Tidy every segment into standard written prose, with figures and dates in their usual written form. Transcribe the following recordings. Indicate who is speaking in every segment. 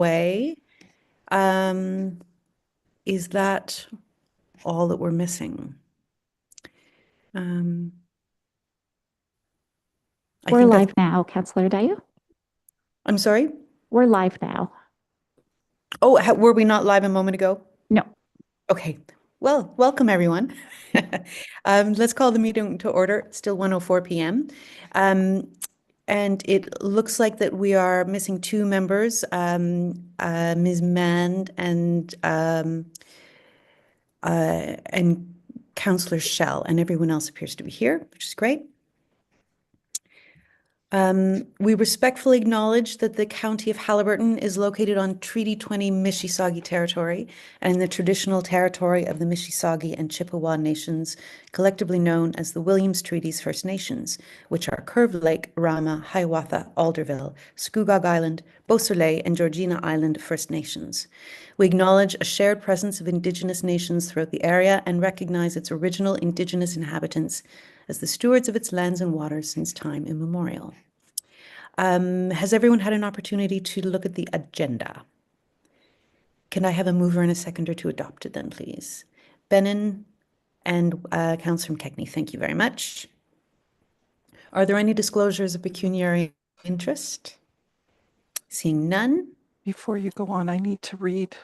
Speaker 1: way. Um, is that all that we're missing? Um, I
Speaker 2: We're
Speaker 1: think that's,
Speaker 2: live now, Councillor Dayo.
Speaker 1: I'm sorry.
Speaker 2: We're live now.
Speaker 1: Oh, were we not live a moment ago?
Speaker 2: No.
Speaker 1: Okay. Well, welcome everyone. Let's call the meeting to order. It's still 1:04 p.m. Um, and it looks like that we are missing two members, Ms. Mand and Councillor Shell, and everyone else appears to be here, which is great. We respectfully acknowledge that the County of Haliburton is located on Treaty 20 Mississauga territory and in the traditional territory of the Mississauga and Chippewa nations, collectively known as the Williams Treaties First Nations, which are Curve Lake, Rama, Hiawatha, Alderville, Scugog Island, Beausoleil, and Georgina Island First Nations. We acknowledge a shared presence of Indigenous nations throughout the area and recognize its original Indigenous inhabitants as the stewards of its lands and waters since time immemorial. Has everyone had an opportunity to look at the agenda? Can I have a mover and a seconder to adopt it then, please? Benin and Councillor McKechnie, thank you very much. Are there any disclosures of pecuniary interest? Seeing none.
Speaker 3: Before you go on, I need to read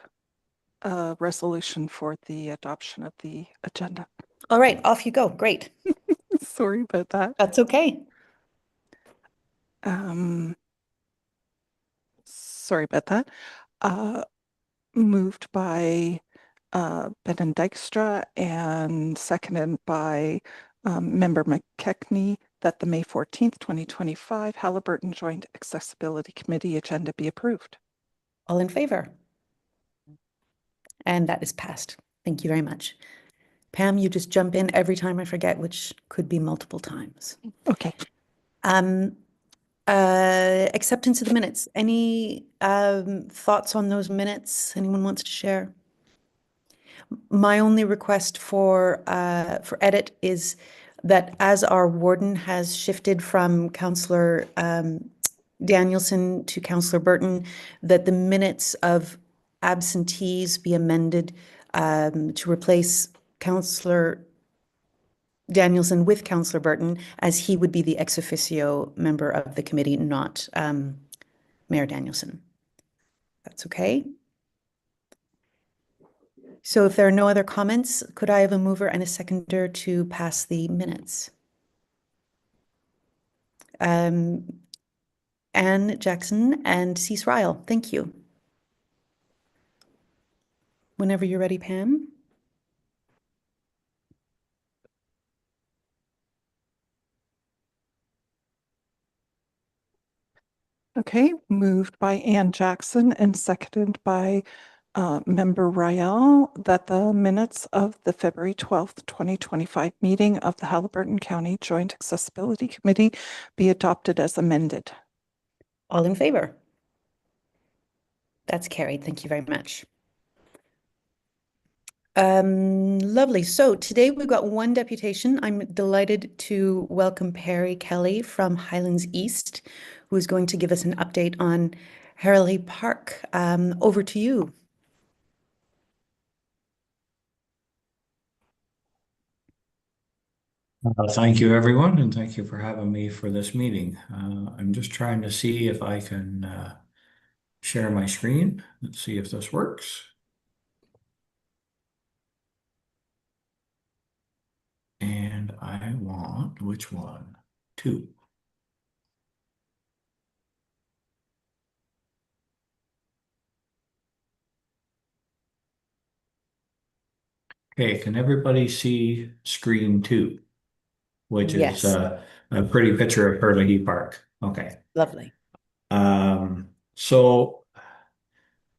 Speaker 3: a resolution for the adoption of the agenda.
Speaker 1: All right, off you go. Great.
Speaker 3: Sorry about that.
Speaker 1: That's okay.
Speaker 3: Sorry about that. Moved by Ben Dykstra and seconded by Member McKechnie that the May 14th, 2025 Haliburton Joint Accessibility Committee agenda be approved.
Speaker 1: All in favor? And that is passed. Thank you very much. Pam, you just jump in every time I forget, which could be multiple times.
Speaker 3: Okay.
Speaker 1: Acceptance of the minutes. Any thoughts on those minutes? Anyone wants to share? My only request for edit is that as our warden has shifted from Councillor Danielson to Councillor Burton, that the minutes of absentees be amended to replace Councillor Danielson with Councillor Burton, as he would be the ex officio member of the committee, not Mayor Danielson. That's okay. So if there are no other comments, could I have a mover and a seconder to pass the minutes? Anne Jackson and Cease Ryle, thank you. Whenever you're ready, Pam.
Speaker 3: Okay, moved by Ann Jackson and seconded by Member Rael that the minutes of the February 12th, 2025 meeting of the Haliburton County Joint Accessibility Committee be adopted as amended.
Speaker 1: All in favor? That's carried. Thank you very much. Lovely. So today we've got one deputation. I'm delighted to welcome Perry Kelly from Highlands East, who is going to give us an update on Harley Park. Over to you.
Speaker 4: Thank you, everyone, and thank you for having me for this meeting. I'm just trying to see if I can share my screen. Let's see if this works. And I want, which one? Two. Okay, can everybody see screen two, which is
Speaker 1: Yes,
Speaker 4: a pretty picture of Hurley Park? Okay.
Speaker 1: lovely.
Speaker 4: So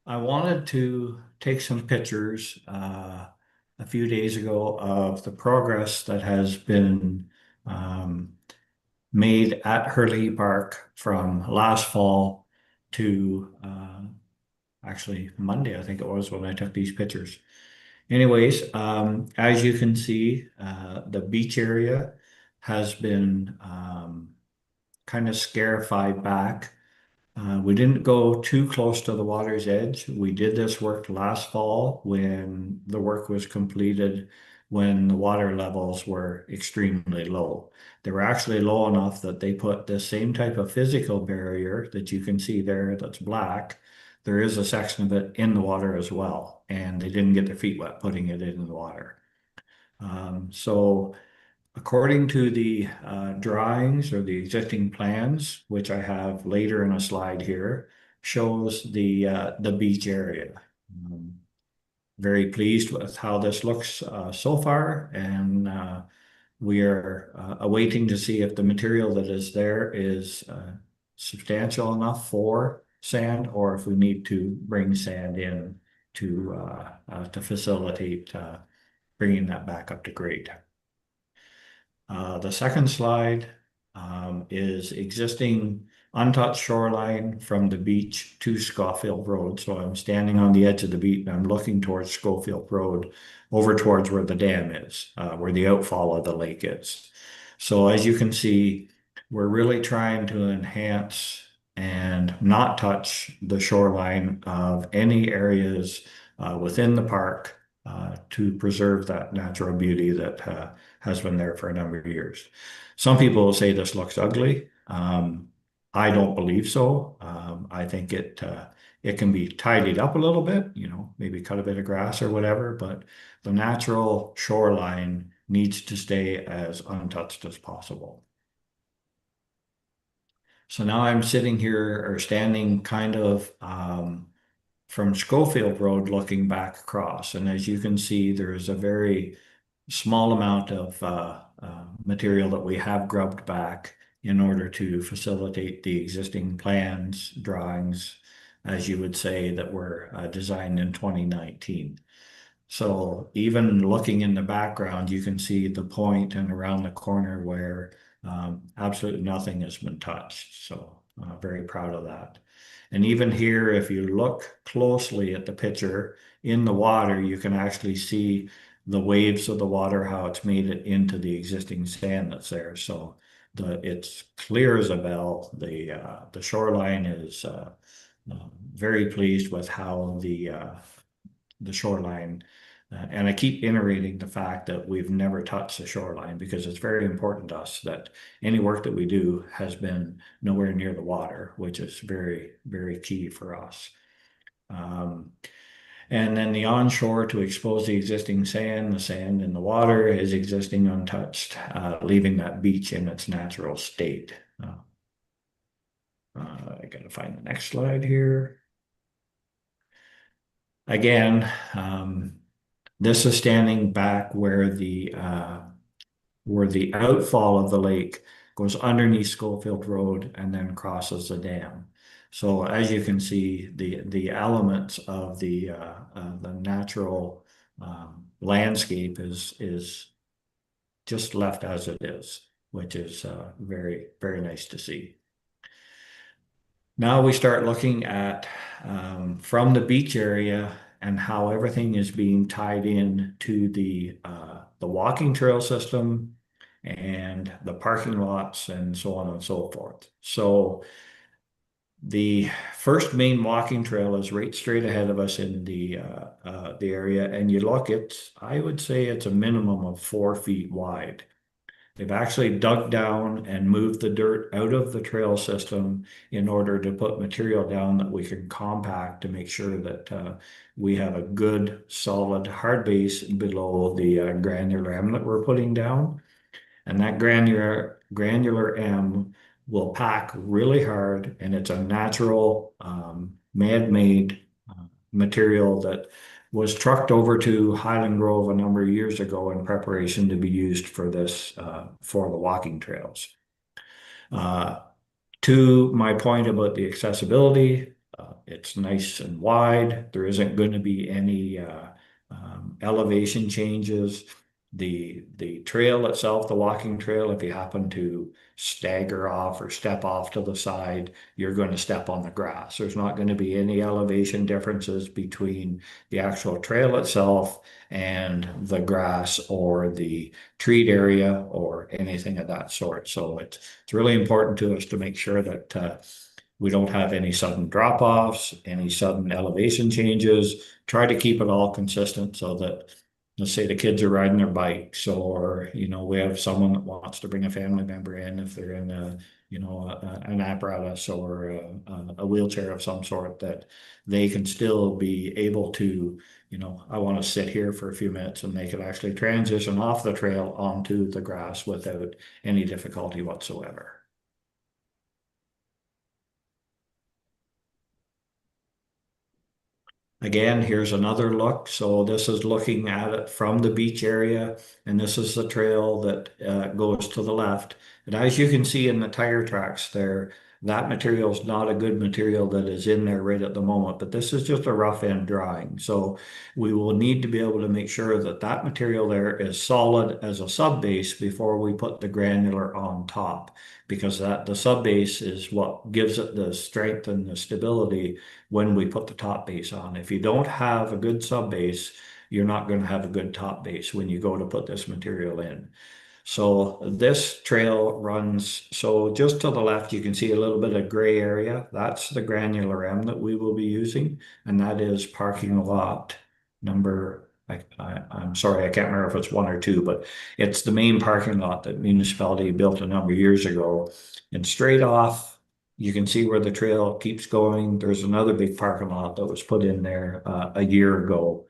Speaker 4: I wanted to take some pictures a few days ago of the progress that has been made at Hurley Park from last fall to actually Monday, I think it was when I took these pictures. Anyways, as you can see, the beach area has been kind of scarified back. We didn't go too close to the water's edge. We did this work last fall when the work was completed, when the water levels were extremely low. They were actually low enough that they put the same type of physical barrier that you can see there that's black. There is a section of it in the water as well, and they didn't get their feet wet putting it in the water. So according to the drawings or the existing plans, which I have later in a slide here, shows the beach area. Very pleased with how this looks so far, and we are awaiting to see if the material that is there is substantial enough for sand, or if we need to bring sand in to facilitate bringing that back up to grade. The second slide is existing untouched shoreline from the beach to Schofield Road. So I'm standing on the edge of the beach and I'm looking towards Schofield Road over towards where the dam is, where the outfall of the lake is. So as you can see, we're really trying to enhance and not touch the shoreline of any areas within the park to preserve that natural beauty that has been there for a number of years. Some people will say this looks ugly. I don't believe so. I think it can be tidied up a little bit, maybe cut a bit of grass or whatever, but the natural shoreline needs to stay as untouched as possible. So now I'm sitting here or standing kind of from Schofield Road looking back across. And as you can see, there is a very small amount of material that we have grubbed back in order to facilitate the existing plans, drawings, as you would say, that were designed in 2019. So even looking in the background, you can see the point and around the corner where absolutely nothing has been touched. So very proud of that. And even here, if you look closely at the picture in the water, you can actually see the waves of the water, how it's made it into the existing sand that's there. So it's clear as a bell. The shoreline is very pleased with how the shoreline, and I keep iterating the fact that we've never touched the shoreline because it's very important to us that any work that we do has been nowhere near the water, which is very, very key for us. And then the onshore to expose the existing sand, the sand in the water is existing untouched, leaving that beach in its natural state. I gotta find the next slide here. Again, this is standing back where the outfall of the lake goes underneath Schofield Road and then crosses the dam. So as you can see, the elements of the natural landscape is just left as it is, which is very, very nice to see. Now we start looking at from the beach area and how everything is being tied in to the walking trail system and the parking lots and so on and so forth. So the first main walking trail is right straight ahead of us in the area, and you look, I would say it's a minimum of 4 feet wide. They've actually dug down and moved the dirt out of the trail system in order to put material down that we can compact to make sure that we have a good, solid, hard base below the granular M that we're putting down. And that granular M will pack really hard, and it's a natural, man-made material that was trucked over to Highland Grove a number of years ago in preparation to be used for this, for the walking trails. To my point about the accessibility, it's nice and wide. There isn't going to be any elevation changes. The trail itself, the walking trail, if you happen to stagger off or step off to the side, you're going to step on the grass. There's not going to be any elevation differences between the actual trail itself and the grass or the treat area or anything of that sort. So it's really important to us to make sure that we don't have any sudden drop-offs, any sudden elevation changes. Try to keep it all consistent so that, let's say the kids are riding their bikes, or, we have someone that wants to bring a family member in if they're in an apparatus or a wheelchair of some sort, that they can still be able to, I want to sit here for a few minutes, and they can actually transition off the trail onto the grass without any difficulty whatsoever. Again, here's another look. So this is looking at it from the beach area, and this is the trail that goes to the left. And as you can see in the tire tracks there, that material is not a good material that is in there right at the moment, but this is just a rough end drawing. So we will need to be able to make sure that that material there is solid as a sub base before we put the granular on top, because the sub base is what gives it the strength and the stability when we put the top base on. If you don't have a good sub base, you're not going to have a good top base when you go to put this material in. So this trail runs, so just to the left, you can see a little bit of gray area. That's the granular M that we will be using, and that is parking lot number, I'm sorry, I can't remember if it's 1 or 2, but it's the main parking lot that municipality built a number of years ago. And straight off, you can see where the trail keeps going. There's another big parking lot that was put in there a year ago.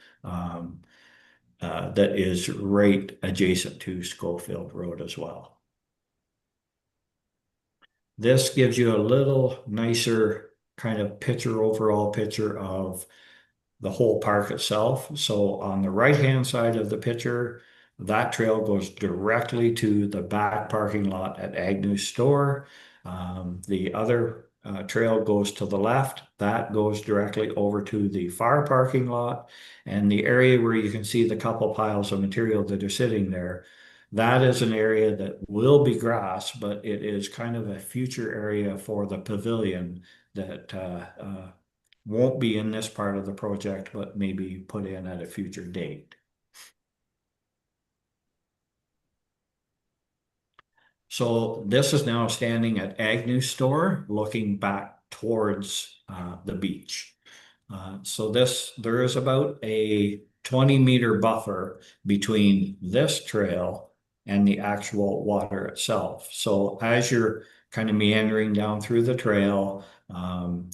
Speaker 4: That is right adjacent to Schofield Road as well. This gives you a little nicer kind of overall picture of the whole park itself. So on the right-hand side of the picture, that trail goes directly to the back parking lot at Agnew's store. The other trail goes to the left. That goes directly over to the far parking lot. And the area where you can see the couple piles of material that are sitting there, that is an area that will be grass, but it is kind of a future area for the pavilion that won't be in this part of the project, but maybe put in at a future date. So this is now standing at Agnew Store, looking back towards the beach. So there is about a 20-meter buffer between this trail and the actual water itself. So as you're kind of meandering down through the trail,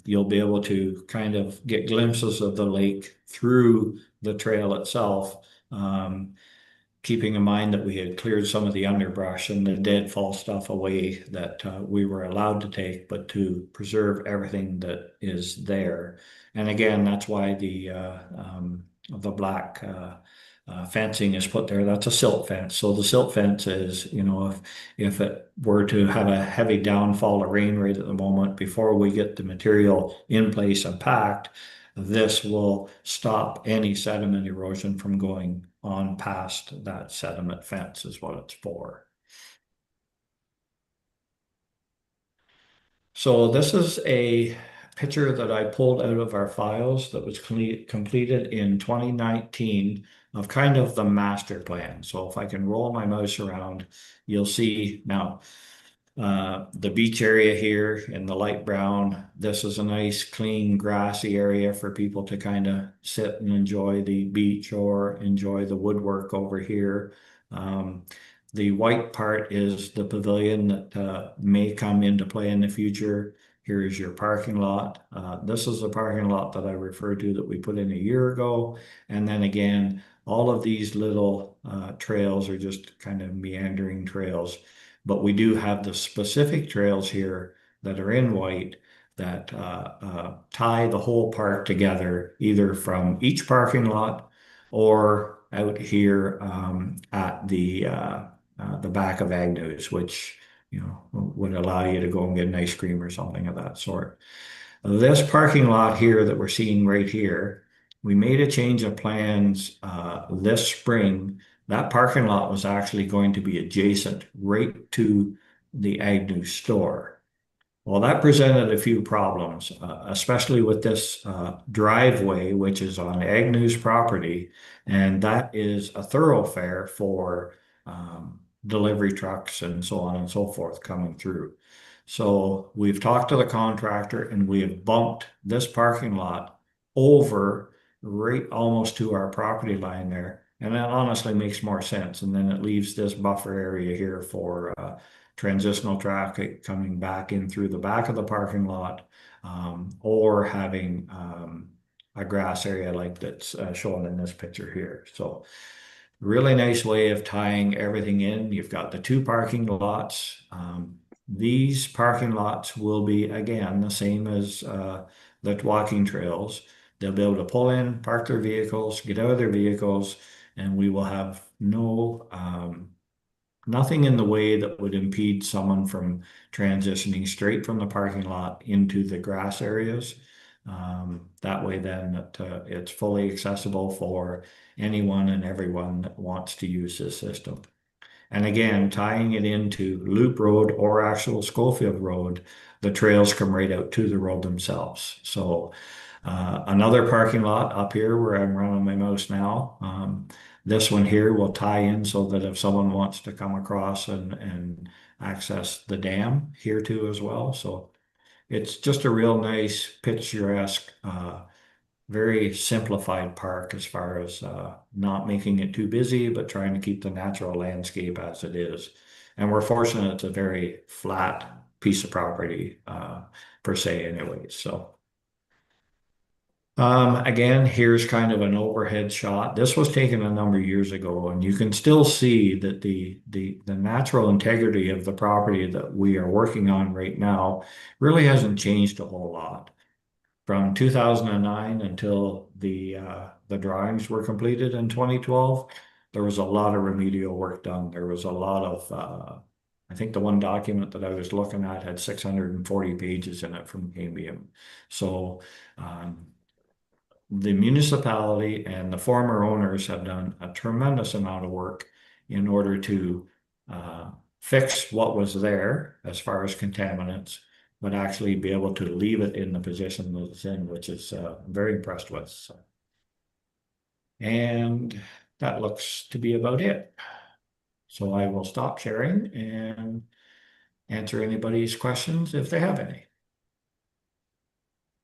Speaker 4: you'll be able to kind of get glimpses of the lake through the trail itself. Keeping in mind that we had cleared some of the underbrush and the deadfall stuff away that we were allowed to take, but to preserve everything that is there. And again, that's why the black fencing is put there. That's a silt fence. So the silt fence is, if it were to have a heavy downfall of rain right at the moment, before we get the material in place and packed, this will stop any sediment erosion from going on past that sediment fence, is what it's for. So this is a picture that I pulled out of our files that was completed in 2019 of kind of the master plan. So if I can roll my mouse around, you'll see now the beach area here in the light brown. This is a nice clean grassy area for people to kind of sit and enjoy the beach or enjoy the woodwork over here. The white part is the pavilion that may come into play in the future. Here is your parking lot. This is the parking lot that I referred to that we put in a year ago. And then again, all of these little trails are just kind of meandering trails. But we do have the specific trails here that are in white that tie the whole park together, either from each parking lot or out here at the back of Agnew's, which would allow you to go and get an ice cream or something of that sort. This parking lot here that we're seeing right here, we made a change of plans this spring. That parking lot was actually going to be adjacent right to the Agnew store. Well, that presented a few problems, especially with this driveway, which is on Agnew's property, and that is a thoroughfare for delivery trucks and so on and so forth coming through. So we've talked to the contractor and we have bumped this parking lot over right almost to our property line there. And that honestly makes more sense. And then it leaves this buffer area here for transitional traffic coming back in through the back of the parking lot, or having a grass area like that's shown in this picture here. So really nice way of tying everything in. You've got the two parking lots. These parking lots will be, again, the same as the walking trails. They'll be able to pull in, park their vehicles, get out of their vehicles, and we will have nothing in the way that would impede someone from transitioning straight from the parking lot into the grass areas. That way then it's fully accessible for anyone and everyone that wants to use this system. And again, tying it into Loop Road or actual Schofield Road, the trails come right out to the road themselves. So another parking lot up here where I'm running my mouse now, this one here will tie in so that if someone wants to come across and access the dam here too as well. So it's just a real nice picturesque, very simplified park as far as not making it too busy, but trying to keep the natural landscape as it is. And we're fortunate it's a very flat piece of property per se anyways. So again, here's kind of an overhead shot. This was taken a number of years ago, and you can still see that the natural integrity of the property that we are working on right now really hasn't changed a whole lot. From 2009 until the drawings were completed in 2012, there was a lot of remedial work done. There was a lot of I think the one document that I was looking at had 640 pages in it from Cambium. So the municipality and the former owners have done a tremendous amount of work in order to fix what was there as far as contaminants, but actually be able to leave it in the position that it's in, which is I'm very impressed with. So. And that looks to be about it. So I will stop sharing and answer anybody's questions if they have any.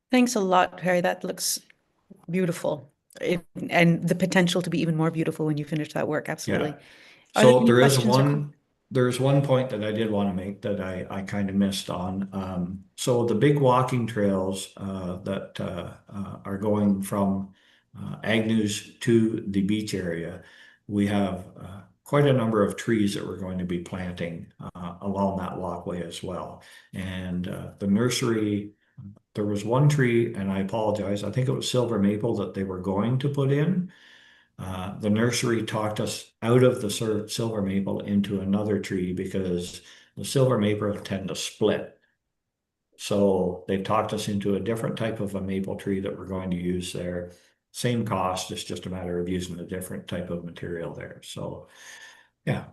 Speaker 1: Thanks a lot, Perry. That looks beautiful. And the potential to be even more beautiful when you finish that work. Absolutely.
Speaker 4: Yeah.
Speaker 1: Are there
Speaker 4: So
Speaker 1: any
Speaker 4: there is
Speaker 1: questions or
Speaker 4: there's one point that I did want to make that I kind of missed on. So the big walking trails that are going from Agnews to the beach area, we have quite a number of trees that we're going to be planting along that walkway as well. And the nursery, there was one tree, and I apologize, I think it was silver maple that they were going to put in. The nursery talked us out of the silver maple into another tree because the silver maple tend to split. So they've talked us into a different type of a maple tree that we're going to use there. Same cost, it's just a matter of using a different type of material there. So, yeah.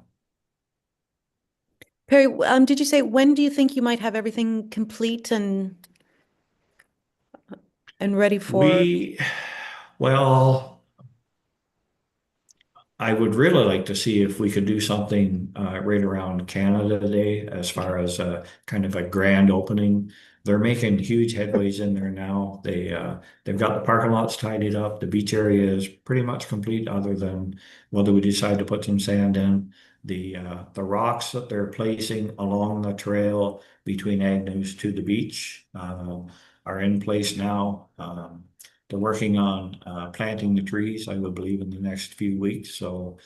Speaker 1: Perry, did you say when do you think you might have everything complete and ready for?
Speaker 4: Well, I would really like to see if we could do something right around Canada Day as far as kind of a grand opening. They're making huge headways in there now. They've got the parking lots tidied up. The beach area is pretty much complete, other than whether we decide to put some sand in. The rocks that they're placing along the trail between Agnews to the beach are in place now. They're working on planting the trees, I would believe, in the next few weeks. So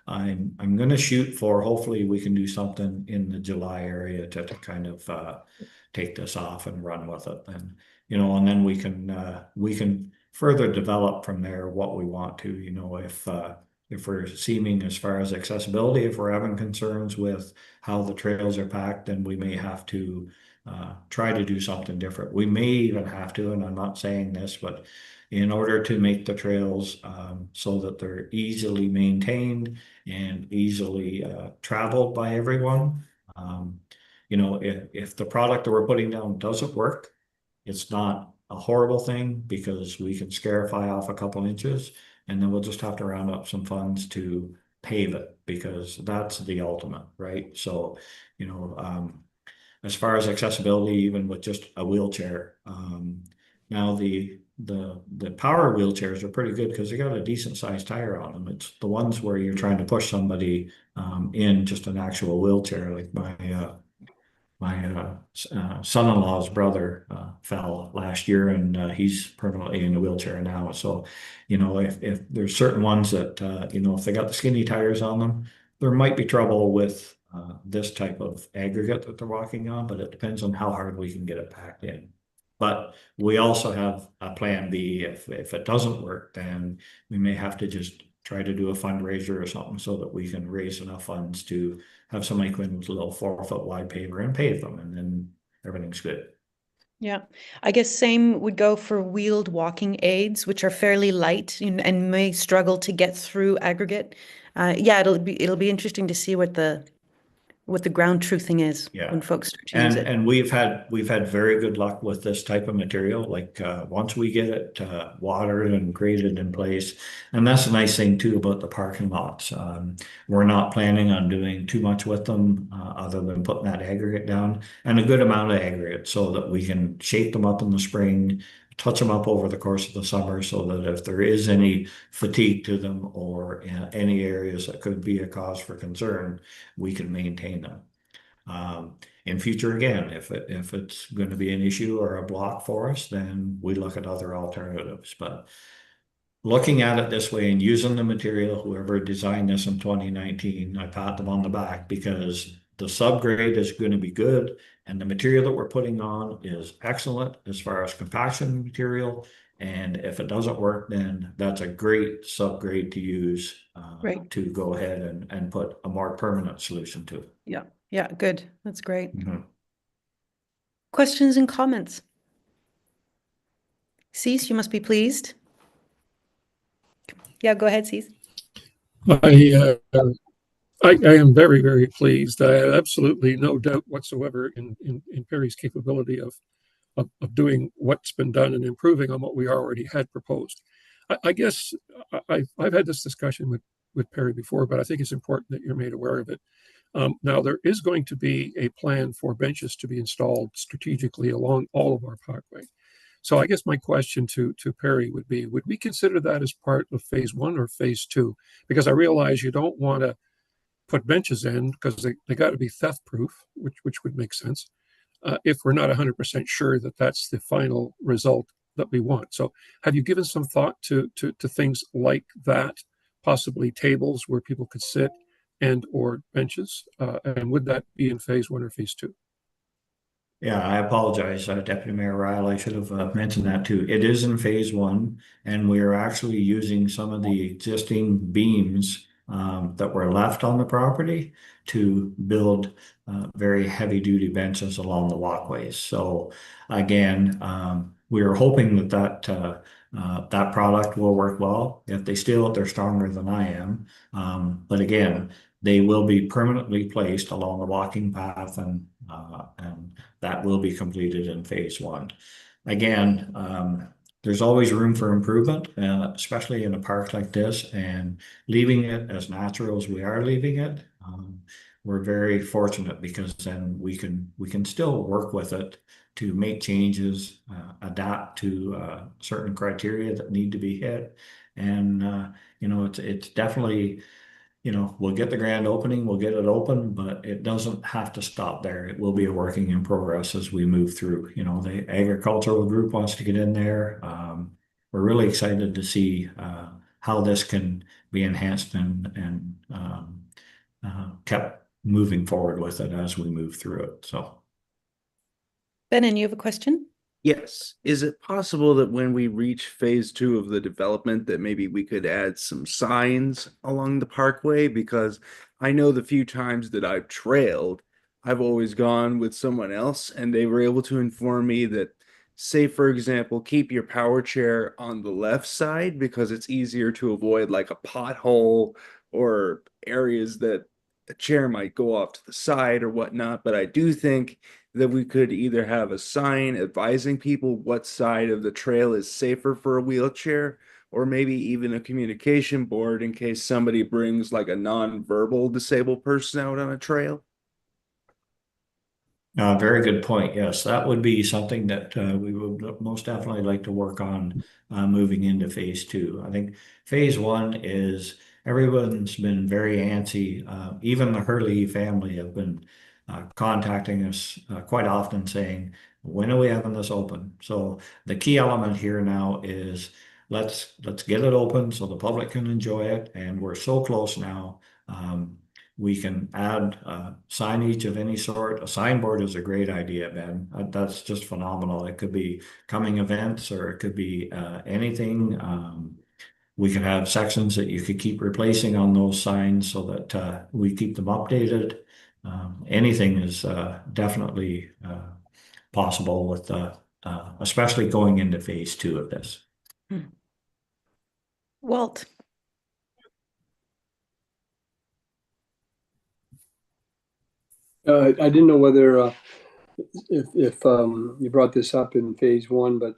Speaker 4: I'm going to shoot for, hopefully we can do something in the July area to kind of take this off and run with it. And and then we can further develop from there what we want to. If we're seeming as far as accessibility, if we're having concerns with how the trails are packed, then we may have to try to do something different. We may even have to, and I'm not saying this, but in order to make the trails so that they're easily maintained and easily traveled by everyone. If the product that we're putting down doesn't work, it's not a horrible thing because we can scarify off a couple inches, and then we'll just have to round up some funds to pave it because that's the ultimate, right? So, as far as accessibility, even with just a wheelchair. Now the power wheelchairs are pretty good because they got a decent sized tire on them. It's the ones where you're trying to push somebody in just an actual wheelchair, like my son-in-law's brother fell last year, and he's permanently in a wheelchair now. So, if there's certain ones that if they got the skinny tires on them, there might be trouble with this type of aggregate that they're walking on, but it depends on how hard we can get it packed in. But we also have a plan B. If it doesn't work, then we may have to just try to do a fundraiser or something so that we can raise enough funds to have somebody come in with a little 4 foot wide paver and pave them, and then everything's good.
Speaker 1: Yeah, I guess same would go for wheeled walking aids, which are fairly light and may struggle to get through aggregate. Yeah, it'll be interesting to see what the ground truthing is
Speaker 4: Yeah.
Speaker 1: when folks start to use it.
Speaker 4: And we've had very good luck with this type of material. Like once we get it watered and graded in place, and that's the nice thing too about the parking lots. We're not planning on doing too much with them other than putting that aggregate down and a good amount of aggregate so that we can shape them up in the spring, touch them up over the course of the summer, so that if there is any fatigue to them or any areas that could be a cause for concern, we can maintain them. In future, again, if it's going to be an issue or a block for us, then we look at other alternatives. But looking at it this way and using the material, whoever designed this in 2019, I pat them on the back because the subgrade is going to be good, and the material that we're putting on is excellent as far as compaction material. And if it doesn't work, then that's a great subgrade to use
Speaker 1: Right.
Speaker 4: to go ahead and put a more permanent solution to it.
Speaker 1: Yeah, yeah, good. That's great.
Speaker 4: Mhm.
Speaker 1: Questions and comments? Cease, you must be pleased. Yeah, go ahead, Cease.
Speaker 5: I, I am very, very pleased. I have absolutely no doubt whatsoever in Perry's capability of doing what's been done and improving on what we already had proposed. I guess I've had this discussion with Perry before, but I think it's important that you're made aware of it. Now, there is going to be a plan for benches to be installed strategically along all of our parkway. So I guess my question to Perry would be, would we consider that as part of phase 1 or phase 2? Because I realize you don't want to put benches in because they got to be theft proof, which would make sense if we're not 100% sure that that's the final result that we want. So have you given some thought to things like that, possibly tables where people could sit and or benches? And would that be in phase 1 or phase 2?
Speaker 4: Yeah, I apologize, Deputy Mayor Ryle. I should have mentioned that too. It is in phase 1, and we are actually using some of the existing beams that were left on the property to build very heavy-duty benches along the walkways. So again, we are hoping that product will work well. If they're stronger than I am. But again, they will be permanently placed along the walking path, and that will be completed in phase 1. Again, there's always room for improvement, especially in a park like this, and leaving it as natural as we are leaving it. We're very fortunate because then we can still work with it to make changes, adapt to certain criteria that need to be hit, and it's definitely. We'll get the grand opening, we'll get it open, but it doesn't have to stop there. It will be a working in progress as we move through. The agricultural group wants to get in there. We're really excited to see how this can be enhanced and kept moving forward with it as we move through it. So,
Speaker 1: Ben, you have a question?
Speaker 6: Yes. Is it possible that when we reach phase 2 of the development that maybe we could add some signs along the parkway? Because I know the few times that I've trailed, I've always gone with someone else and they were able to inform me that, say, for example, keep your power chair on the left side because it's easier to avoid like a pothole or areas that a chair might go off to the side or whatnot. But I do think that we could either have a sign advising people what side of the trail is safer for a wheelchair, or maybe even a communication board in case somebody brings like a non-verbal disabled person out on a trail.
Speaker 4: Very good point. Yes, that would be something that we would most definitely like to work on moving into phase two. I think phase one is everyone's been very antsy. Even the Hurley family have been contacting us quite often saying, when are we having this open? So the key element here now is let's get it open so the public can enjoy it, and we're so close now. We can add signage of any sort. A signboard is a great idea, Ben. That's just phenomenal. It could be coming events or it could be anything. We could have sections that you could keep replacing on those signs so that we keep them updated. Anything is definitely possible with especially going into phase two of this.
Speaker 1: Walt.
Speaker 7: I didn't know whether if you brought this up in phase one, but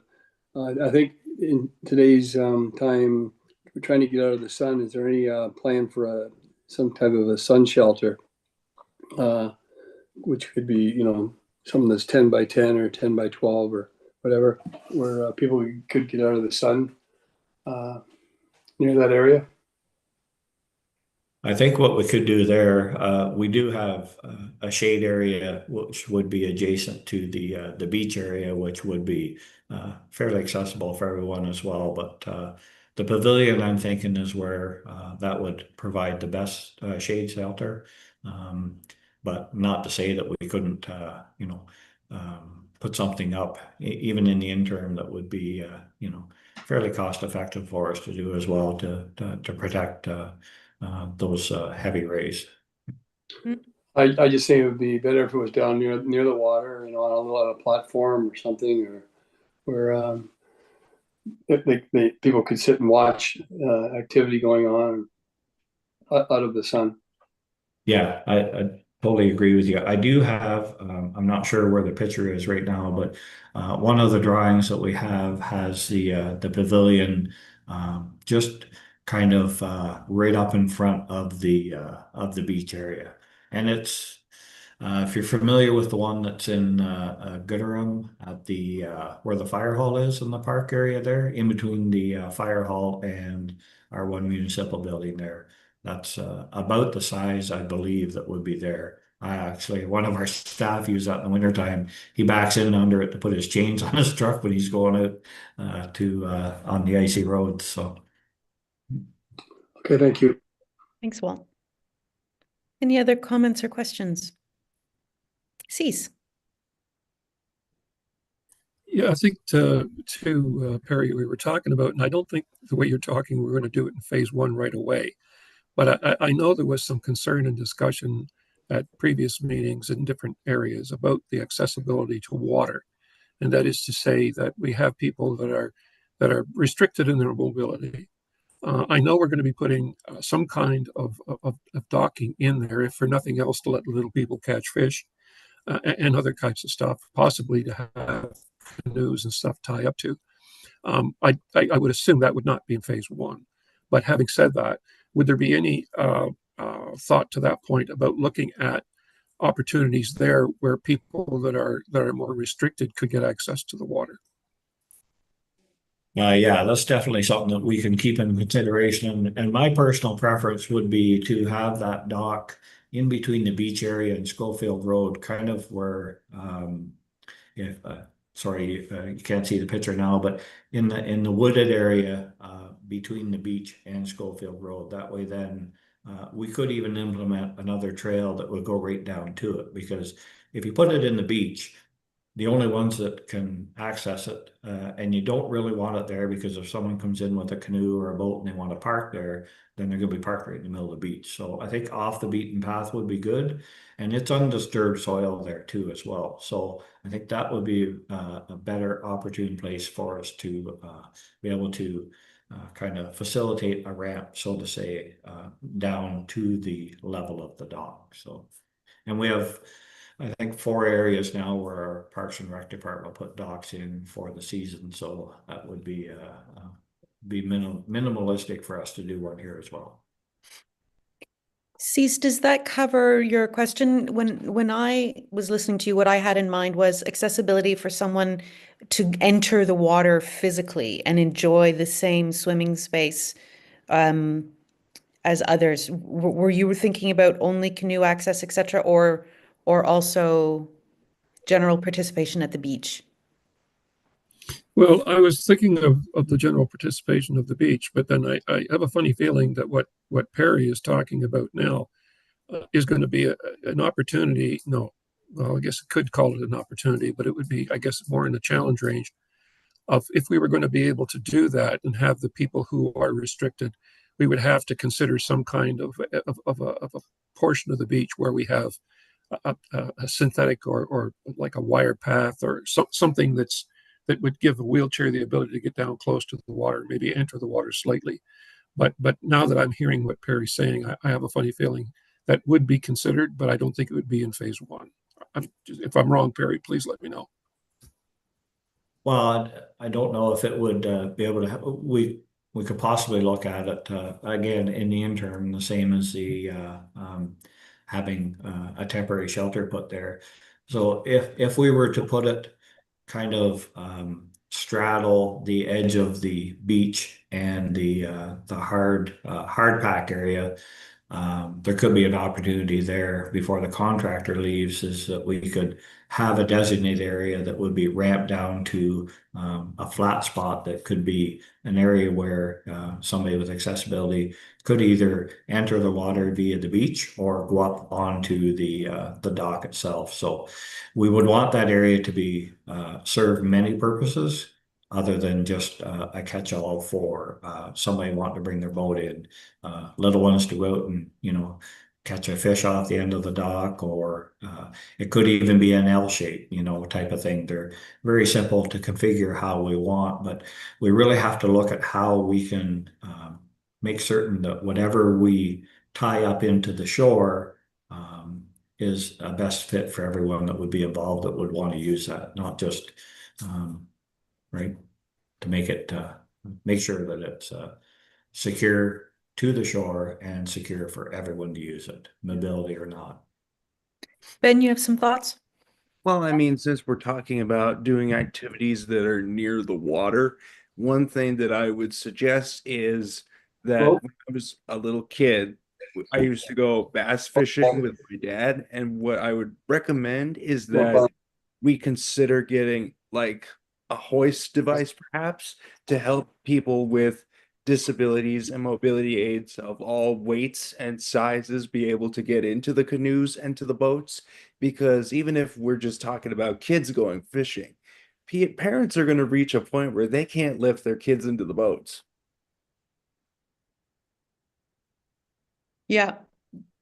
Speaker 7: I think in today's time, we're trying to get out of the sun. Is there any plan for some type of a sun shelter, which could be, something that's 10 by 10 or 10 by 12 or whatever, where people could get out of the sun near that area?
Speaker 4: I think what we could do there, we do have a shade area which would be adjacent to the beach area, which would be fairly accessible for everyone as well. But the pavilion, I'm thinking, is where that would provide the best shade shelter. But not to say that we couldn't, put something up even in the interim that would be, fairly cost effective for us to do as well to protect. Those heavy rays.
Speaker 7: I just think it would be better if it was down near the water, on a platform or something, or where people could sit and watch activity going on out of the sun.
Speaker 4: Yeah, I totally agree with you. I do have, I'm not sure where the picture is right now, but one of the drawings that we have has the pavilion just kind of right up in front of the beach area. And it's if you're familiar with the one that's in Gooderham at the where the fire hall is in the park area there, in between the fire hall and our one municipal building there. That's about the size, I believe, that would be there. I actually, one of our staff use that in the wintertime. He backs in under it to put his chains on his truck when he's going out on the icy roads. So,
Speaker 7: Okay, thank you.
Speaker 1: Thanks, Walt. Any other comments or questions? Cease.
Speaker 5: Yeah, I think to Perry, we were talking about, and I don't think the way you're talking, we're going to do it in phase one right away. But I know there was some concern and discussion at previous meetings in different areas about the accessibility to water. And that is to say that we have people that are restricted in their mobility. I know we're going to be putting some kind of docking in there, if for nothing else, to let little people catch fish and other kinds of stuff, possibly to have canoes and stuff tie up to. I would assume that would not be in phase one. But having said that, would there be any thought to that point about looking at opportunities there where people that are more restricted could get access to the water?
Speaker 4: yeah, that's definitely something that we can keep in consideration. And my personal preference would be to have that dock in between the beach area and Schofield Road, kind of where, if sorry, you can't see the picture now, but in the wooded area between the beach and Schofield Road. That way, then we could even implement another trail that would go right down to it. Because if you put it in the beach, the only ones that can access it, and you don't really want it there because if someone comes in with a canoe or a boat and they want to park there, then they're going to be parked right in the middle of the beach. So I think off the beaten path would be good, and it's undisturbed soil there too as well. So I think that would be a better opportune place for us to be able to kind of facilitate a ramp, so to say, down to the level of the dock. So, and we have, I think, 4 areas now where our Parks and Rec department will put docks in for the season. So that would be minimalistic for us to do one here as well.
Speaker 1: Cease, does that cover your question? When I was listening to you, what I had in mind was accessibility for someone to enter the water physically and enjoy the same swimming space as others. Were you thinking about only canoe access, etc., or also general participation at the beach?
Speaker 5: Well, I was thinking of the general participation of the beach, but then I have a funny feeling that what Perry is talking about now is going to be an opportunity. No, well, I guess I could call it an opportunity, but it would be, I guess, more in the challenge range of if we were going to be able to do that and have the people who are restricted, we would have to consider some kind of a portion of the beach where we have a synthetic or like a wire path or something that would give a wheelchair the ability to get down close to the water, maybe enter the water slightly. But now that I'm hearing what Perry's saying, I have a funny feeling that would be considered, but I don't think it would be in phase one. If I'm wrong, Perry, please let me know.
Speaker 4: Well, I don't know if it would be able to. We could possibly look at it again in the interim, the same as the having a temporary shelter put there. So if we were to put it kind of straddle the edge of the beach and the hard pack area, there could be an opportunity there before the contractor leaves, is that we could have a designated area that would be ramped down to a flat spot that could be an area where somebody with accessibility could either enter the water via the beach or go up onto the dock itself. So we would want that area to be serve many purposes other than just a catch-all for somebody wanting to bring their boat in. Little ones to go out and, catch a fish off the end of the dock, or it could even be an L shape, type of thing. They're very simple to configure how we want, but we really have to look at how we can make certain that whatever we tie up into the shore is a best fit for everyone that would be involved, that would want to use that, not just right, to make sure that it's secure to the shore and secure for everyone to use it, mobility or not.
Speaker 1: Ben, you have some thoughts?
Speaker 6: Well, I mean, since we're talking about doing activities that are near the water, one thing that I would suggest is that when I was a little kid, I used to go bass fishing with my dad. And what I would recommend is that we consider getting like a hoist device, perhaps, to help people with disabilities and mobility aids of all weights and sizes be able to get into the canoes and to the boats. Because even if we're just talking about kids going fishing, parents are going to reach a point where they can't lift their kids into the boats.
Speaker 1: Yeah.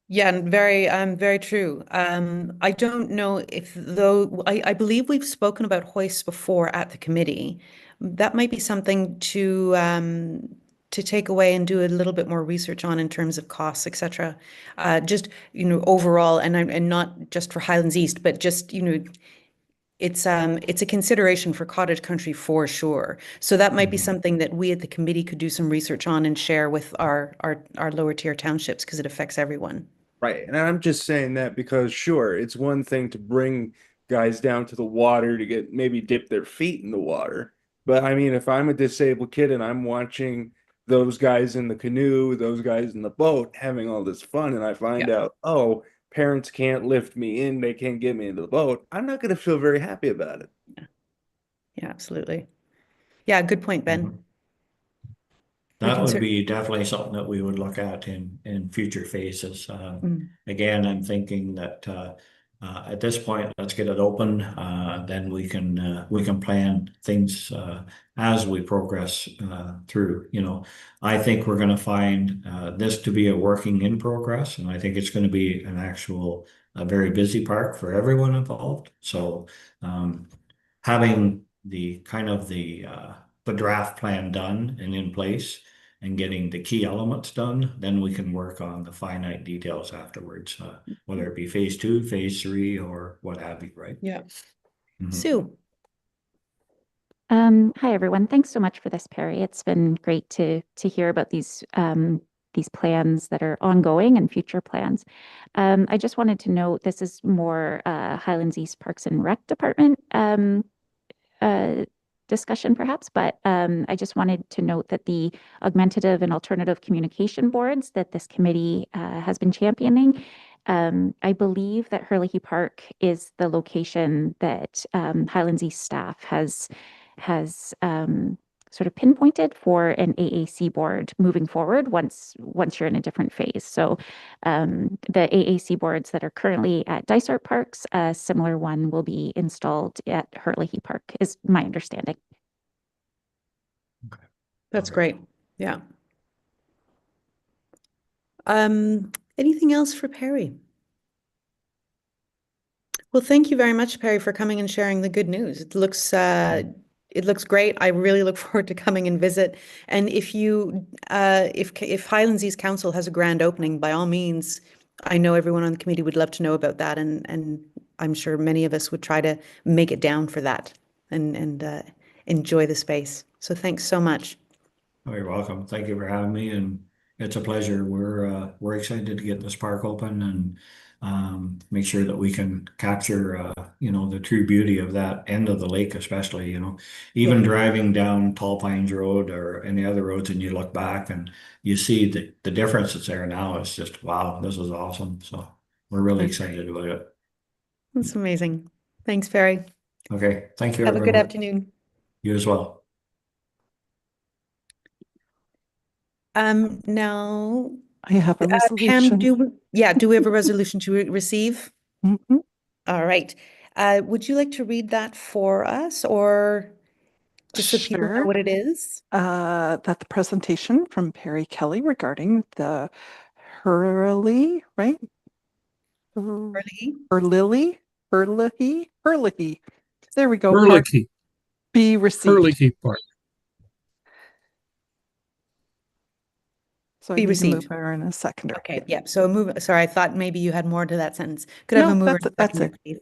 Speaker 1: Yeah, and very true. I don't know if though I believe we've spoken about hoists before at the committee. That might be something to take away and do a little bit more research on in terms of costs, etc. Just overall, and not just for Highlands East, but just it's a consideration for cottage country for sure. So that might be something that we at the committee could do some research on and share with our lower tier townships, because it affects everyone.
Speaker 6: Right. And I'm just saying that because, sure, it's one thing to bring guys down to the water to get maybe dip their feet in the water. But I mean, if I'm a disabled kid and I'm watching those guys in the canoe, those guys in the boat having all this fun, and I find
Speaker 1: Yeah.
Speaker 6: out, oh, parents can't lift me in, they can't get me into the boat, I'm not going to feel very happy about it.
Speaker 1: Yeah, absolutely. Yeah, good point, Ben.
Speaker 4: Mhm.
Speaker 1: We
Speaker 4: That
Speaker 1: can
Speaker 4: would
Speaker 1: certainly.
Speaker 4: be definitely something that we would look at in future phases.
Speaker 1: Mm.
Speaker 4: Again, I'm thinking that at this point, let's get it open. Then we can plan things as we progress through. I think we're going to find this to be a working in progress, and I think it's going to be a very busy park for everyone involved. So having the draft plan done and in place and getting the key elements done, then we can work on the finite details afterwards, whether it be phase 2, phase 3, or what have you, right?
Speaker 1: Yeah.
Speaker 4: Mhm.
Speaker 1: Sue.
Speaker 2: Hi everyone. Thanks so much for this, Perry. It's been great to hear about these these plans that are ongoing and future plans. I just wanted to note, this is more Highlands East Parks and Rec Department discussion perhaps, but I just wanted to note that the augmentative and alternative communication boards that this committee has been championing, I believe that Hurley Park is the location that Highlands East staff has sort of pinpointed for an AAC board moving forward once you're in a different phase. So the AAC boards that are currently at Dysart Parks, a similar one will be installed at Hurley Park, is my understanding.
Speaker 1: That's
Speaker 4: Okay.
Speaker 1: great. Yeah. Anything else for Perry? Well, thank you very much, Perry, for coming and sharing the good news. It looks great. I really look forward to coming and visit. And if Highlands East Council has a grand opening, by all means, I know everyone on the committee would love to know about that, and I'm sure many of us would try to make it down for that and enjoy the space. So thanks so much.
Speaker 4: Oh, you're welcome. Thank you for having me, and it's a pleasure. We're excited to get this park open and make sure that we can capture the true beauty of that end of the lake, especially, even
Speaker 1: Yeah.
Speaker 4: driving down Tall Pines Road or any other roads, and you look back and you see the difference that's there now. It's just wow, this is awesome. So we're really excited about it.
Speaker 1: That's amazing. Thanks, Perry.
Speaker 4: Okay, thank you,
Speaker 1: Have a good
Speaker 4: everyone.
Speaker 1: afternoon.
Speaker 4: You as well.
Speaker 1: Now,
Speaker 3: I have a
Speaker 1: Pam,
Speaker 3: resolution.
Speaker 1: do we have a resolution to receive?
Speaker 3: Mhm.
Speaker 1: All right. Would you like to read that for us, or just so people know
Speaker 3: Sure.
Speaker 1: what it is?
Speaker 3: That the presentation from Perry Kelly regarding the Hurley, right?
Speaker 1: Early?
Speaker 3: Hurley. There we go.
Speaker 5: Hurley
Speaker 3: Park be received.
Speaker 5: Park.
Speaker 3: So I
Speaker 1: Be
Speaker 3: need a
Speaker 1: received.
Speaker 3: mover and a seconder.
Speaker 1: Okay, yeah. So a move. Sorry, I thought maybe you had more to that sentence. Could I have a
Speaker 3: No,
Speaker 1: mover
Speaker 3: that's
Speaker 1: and
Speaker 3: it. That's
Speaker 1: seconder,
Speaker 3: it.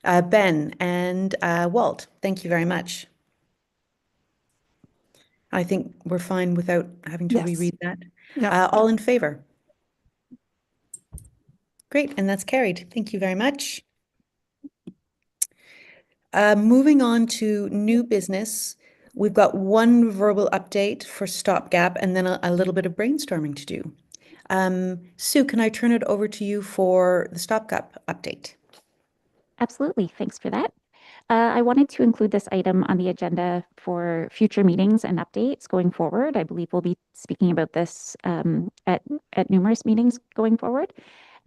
Speaker 1: please? Ben and Walt, thank you very much. I think we're fine without having to
Speaker 3: Yes.
Speaker 1: reread that.
Speaker 3: Yeah.
Speaker 1: All in favor? Great, and that's carried. Thank you very much. Moving on to new business, we've got one verbal update for stopgap and then a little bit of brainstorming to do. Sue, can I turn it over to you for the stopgap update?
Speaker 2: Absolutely. Thanks for that. I wanted to include this item on the agenda for future meetings and updates going forward. I believe we'll be speaking about this at numerous meetings going forward.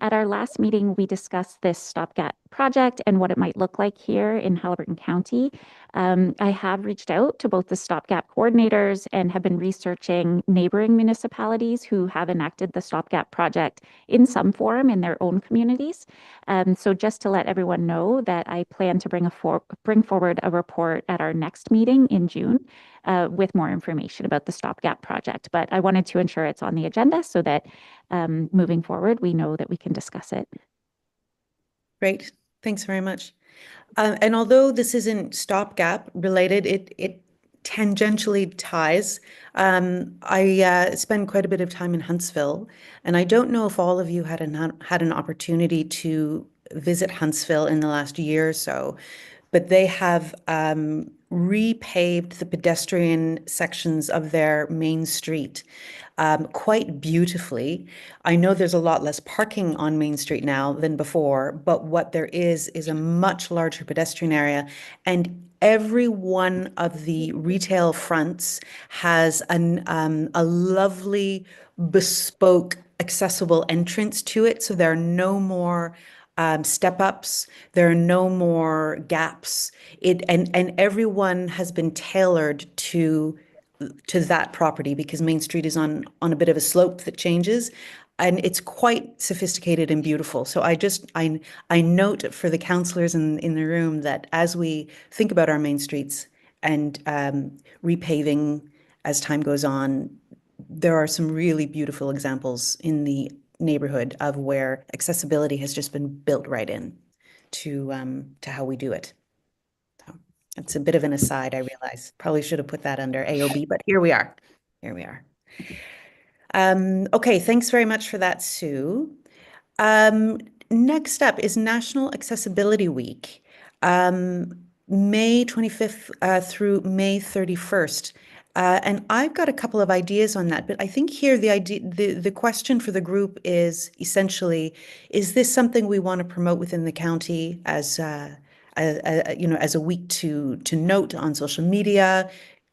Speaker 2: At our last meeting, we discussed this stopgap project and what it might look like here in Haliburton County. I have reached out to both the stopgap coordinators and have been researching neighboring municipalities who have enacted the stopgap project in some form in their own communities. So just to let everyone know that I plan to bring forward a report at our next meeting in June with more information about the stopgap project. But I wanted to ensure it's on the agenda so that moving forward, we know that we can discuss it.
Speaker 1: Great, thanks very much. And although this isn't stopgap related, it tangentially ties. I spend quite a bit of time in Huntsville, and I don't know if all of you had an opportunity to visit Huntsville in the last year or so, but they have repaved the pedestrian sections of their main street quite beautifully. I know there's a lot less parking on Main Street now than before, but what there is a much larger pedestrian area, and every one of the retail fronts has a lovely bespoke accessible entrance to it. So there are no more step ups. There are no more gaps. And everyone has been tailored to that property because Main Street is on a bit of a slope that changes, and it's quite sophisticated and beautiful. So I note for the councillors in the room that as we think about our main streets and repaving as time goes on, there are some really beautiful examples in the neighborhood of where accessibility has just been built right in to how we do it. So it's a bit of an aside, I realize. Probably should have put that under AOB, but here we are. Here we are. Okay, thanks very much for that, Sue. Um, Next up is National Accessibility Week, May 25th through May 31st. And I've got a couple of ideas on that, but I think here the question for the group is essentially, is this something we want to promote within the county as as a week to note on social media,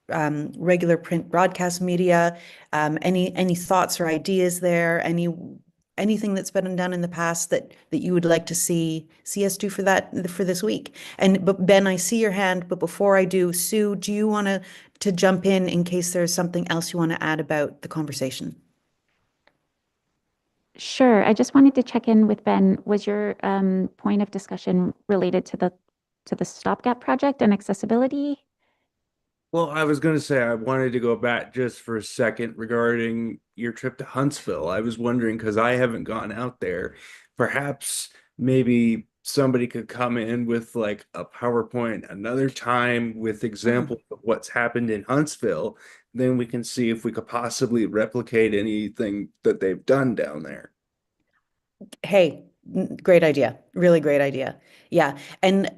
Speaker 1: regular print broadcast media? Any thoughts or ideas there? Anything that's been done in the past that you would like to see us do for this week? But Ben, I see your hand, but before I do, Sue, do you want to jump in case there's something else you want to add about the conversation?
Speaker 2: Sure. I just wanted to check in with Ben. Was your point of discussion related to the stopgap project and accessibility?
Speaker 6: Well, I was going to say I wanted to go back just for a second regarding your trip to Huntsville. I was wondering because I haven't gone out there. Perhaps maybe somebody could come in with like a PowerPoint another time with examples of what's happened in Huntsville. Then we can see if we could possibly replicate anything that they've done down there.
Speaker 1: Hey, great idea. Really great idea. Yeah. And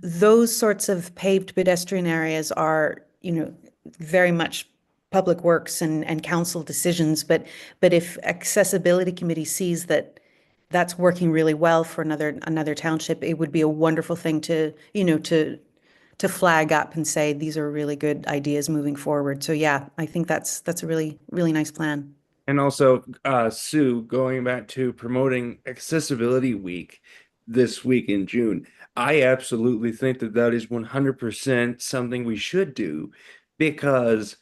Speaker 1: those sorts of paved pedestrian areas are, very much public works and council decisions. But if accessibility committee sees that that's working really well for another township, it would be a wonderful thing to flag up and say these are really good ideas moving forward. So yeah, I think that's a really, really nice plan.
Speaker 6: And also, Sue, going back to promoting Accessibility Week this week in June, I absolutely think that that is 100% something we should do because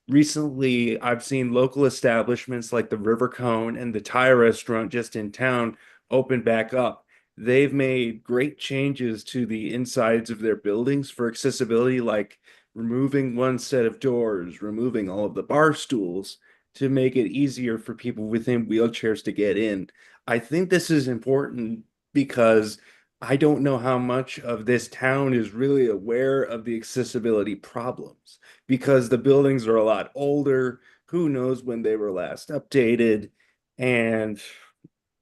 Speaker 6: recently I've seen local establishments like the River Cone and the Thai restaurant just in town open back up. They've made great changes to the insides of their buildings for accessibility, like removing one set of doors, removing all of the bar stools to make it easier for people within wheelchairs to get in. I think this is important because I don't know how much of this town is really aware of the accessibility problems because the buildings are a lot older. Who knows when they were last updated? And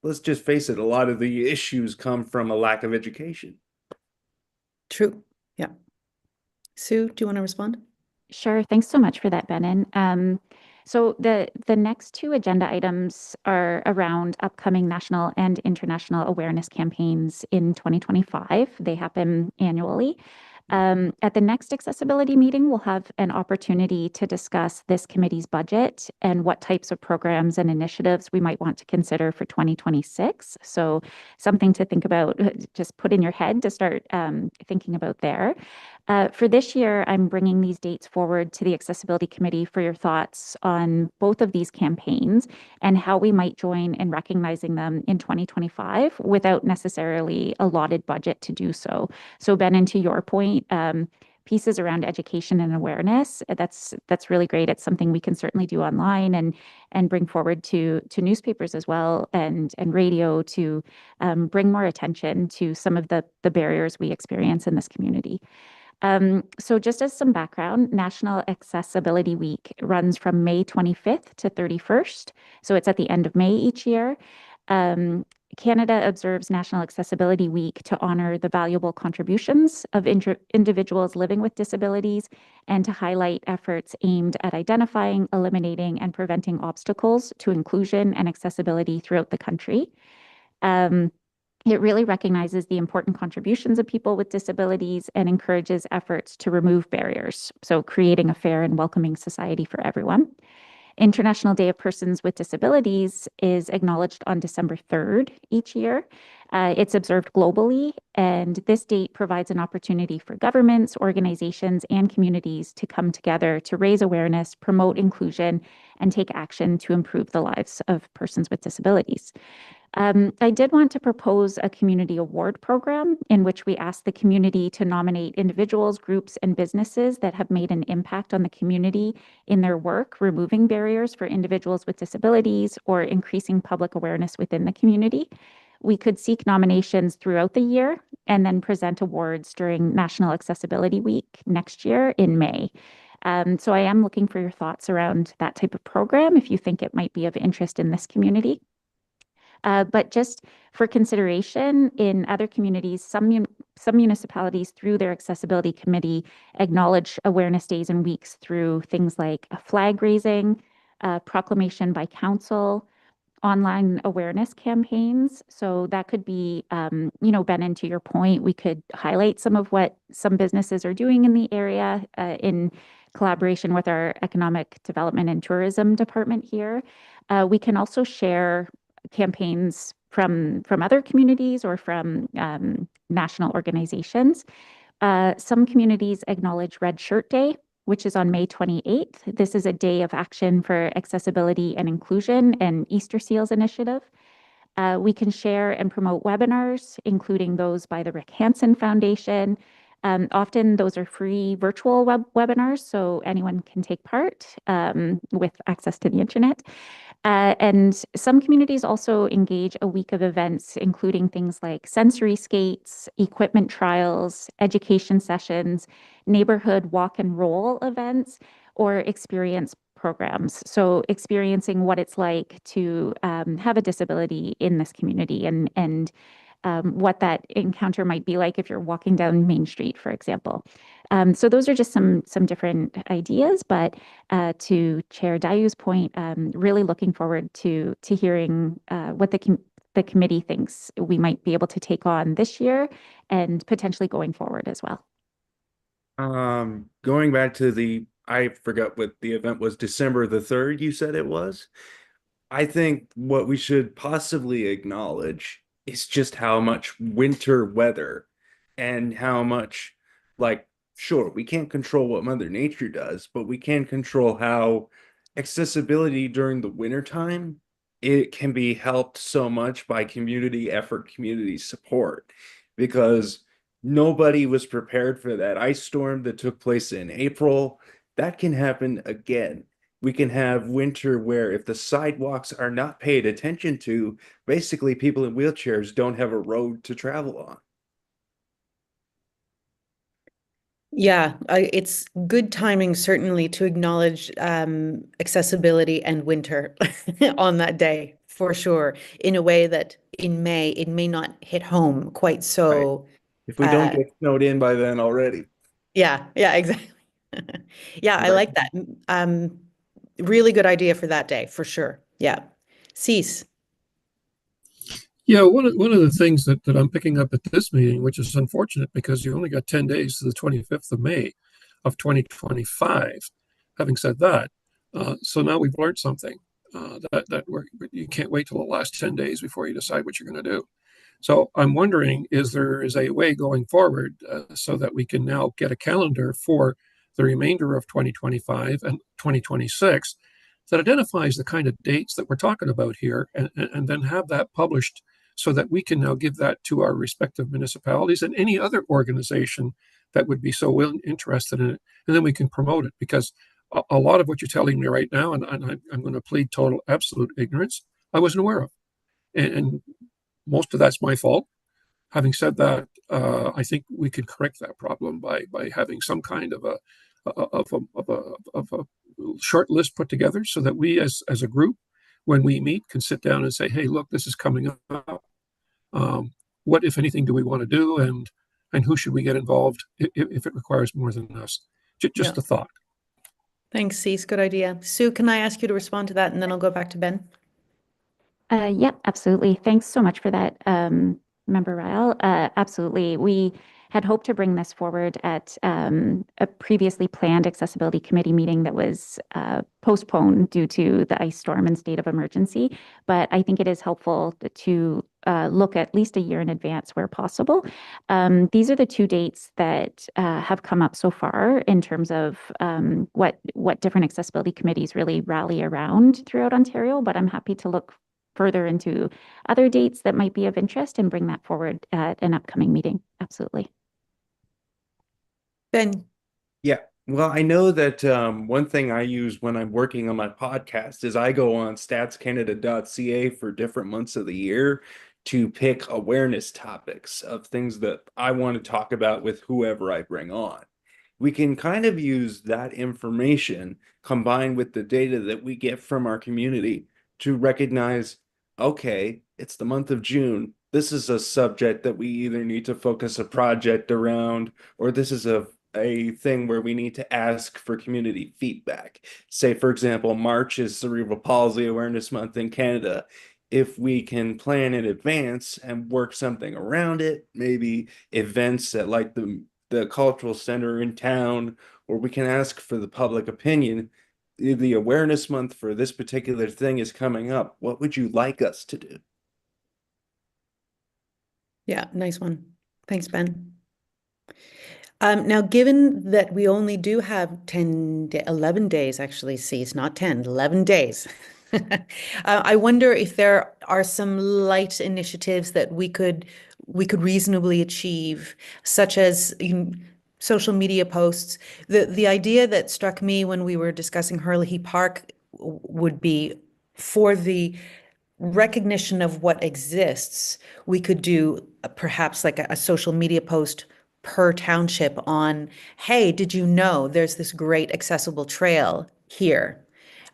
Speaker 6: let's just face it, a lot of the issues come from a lack of education.
Speaker 1: True. Yeah. Sue, do you want to respond?
Speaker 2: Sure. Thanks so much for that, Benin. So the next two agenda items are around upcoming national and international awareness campaigns in 2025. They happen annually. At the next accessibility meeting, we'll have an opportunity to discuss this committee's budget and what types of programs and initiatives we might want to consider for 2026. So something to think about, just put in your head to start thinking about there. For this year, I'm bringing these dates forward to the Accessibility Committee for your thoughts on both of these campaigns and how we might join in recognizing them in 2025 without necessarily allotted budget to do so. So Ben, and to your point, pieces around education and awareness, that's really great. It's something we can certainly do online and bring forward to newspapers as well and radio to bring more attention to some of the barriers we experience in this community. So just as some background, National Accessibility Week runs from May 25th to 31st. So it's at the end of May each year. Canada observes National Accessibility Week to honor the valuable contributions of individuals living with disabilities and to highlight efforts aimed at identifying, eliminating, and preventing obstacles to inclusion and accessibility throughout the country. It really recognizes the important contributions of people with disabilities and encourages efforts to remove barriers, so creating a fair and welcoming society for everyone. International Day of Persons with Disabilities is acknowledged on December 3rd each year. It's observed globally, and this date provides an opportunity for governments, organizations, and communities to come together to raise awareness, promote inclusion, and take action to improve the lives of persons with disabilities. I did want to propose a community award program in which we ask the community to nominate individuals, groups, and businesses that have made an impact on the community in their work, removing barriers for individuals with disabilities or increasing public awareness within the community. We could seek nominations throughout the year and then present awards during National Accessibility Week next year in May. So I am looking for your thoughts around that type of program if you think it might be of interest in this community. But just for consideration, in other communities, some municipalities through their accessibility committee acknowledge awareness days and weeks through things like a flag raising, proclamation by council, online awareness campaigns. So that could be, Ben, to your point, we could highlight some of what some businesses are doing in the area in collaboration with our economic development and tourism department here. We can also share campaigns from other communities or from national organizations. Some communities acknowledge Red Shirt Day, which is on May 28th. This is a day of action for accessibility and inclusion and Easter Seals Initiative. We can share and promote webinars, including those by the Rick Hansen Foundation. Often those are free virtual webinars, so anyone can take part with access to the internet. And some communities also engage a week of events, including things like sensory skates, equipment trials, education sessions, neighborhood walk and roll events, or experience programs. So experiencing what it's like to have a disability in this community and what that encounter might be like if you're walking down Main Street, for example. So those are just some different ideas, but to Chair Dayu's point, really looking forward to hearing what the committee thinks we might be able to take on this year and potentially going forward as well.
Speaker 6: Going back to I forgot what the event was, December the 3rd, you said it was. I think what we should possibly acknowledge is just how much winter weather and how much, like, sure, we can't control what Mother Nature does, but we can control how accessibility during the wintertime, it can be helped so much by community effort, community support, because nobody was prepared for that ice storm that took place in April. That can happen again. We can have winter where if the sidewalks are not paid attention to, basically people in wheelchairs don't have a road to travel on.
Speaker 1: Yeah, it's good timing, certainly, to acknowledge accessibility and winter on that day, for sure, in a way that in May, it may not hit home quite so.
Speaker 6: If we don't get snowed in by then already.
Speaker 1: Yeah, exactly. Yeah, I like that. Really good idea for that day, for sure. Yeah. Cease.
Speaker 5: Yeah, one of the things that I'm picking up at this meeting, which is unfortunate because you only got 10 days to the 25th of May of 2025. Having said that, so now we've learned something that you can't wait till the last 10 days before you decide what you're going to do. So I'm wondering, there is a way going forward so that we can now get a calendar for the remainder of 2025 and 2026 that identifies the kind of dates that we're talking about here and then have that published so that we can now give that to our respective municipalities and any other organization that would be so interested in it. And then we can promote it, because a lot of what you're telling me right now, and I'm going to plead total absolute ignorance, I wasn't aware of. And most of that's my fault. Having said that, I think we can correct that problem by having some kind of a short list put together so that we as a group, when we meet, can sit down and say, hey, look, this is coming up. What, if anything, do we want to do, and who should we get involved if it requires more than us? Just a thought.
Speaker 1: Thanks, Cease. Good idea. Sue, can I ask you to respond to that, and then I'll go back to Ben?
Speaker 2: Yep, absolutely. Thanks so much for that, Member Ryle. Absolutely. We had hoped to bring this forward at a previously planned accessibility committee meeting that was postponed due to the ice storm and state of emergency. But I think it is helpful to look at least a year in advance where possible. These are the two dates that have come up so far in terms of what different accessibility committees really rally around throughout Ontario. But I'm happy to look further into other dates that might be of interest and bring that forward at an upcoming meeting. Absolutely.
Speaker 1: Ben.
Speaker 6: Yeah. Well, I know that one thing I use when I'm working on my podcast is I go on statscanada.ca for different months of the year to pick awareness topics of things that I want to talk about with whoever I bring on. we can kind of use that information combined with the data that we get from our community to recognize, okay, it's the month of June. This is a subject that we either need to focus a project around, or this is a thing where we need to ask for community feedback. Say, for example, March is Cerebral Palsy Awareness Month in Canada. If we can plan in advance and work something around it, maybe events at like the cultural center in town, or we can ask for the public opinion. The awareness month for this particular thing is coming up. What would you like us to do?
Speaker 1: Yeah, nice one. Thanks, Ben. Now, given that we only do have 11 days, actually, see, it's not 10, 11 days. I wonder if there are some light initiatives that we could reasonably achieve, such as social media posts. The idea that struck me when we were discussing Hurley Park would be for the recognition of what exists, we could do perhaps like a social media post per township on, hey, did you know there's this great accessible trail here?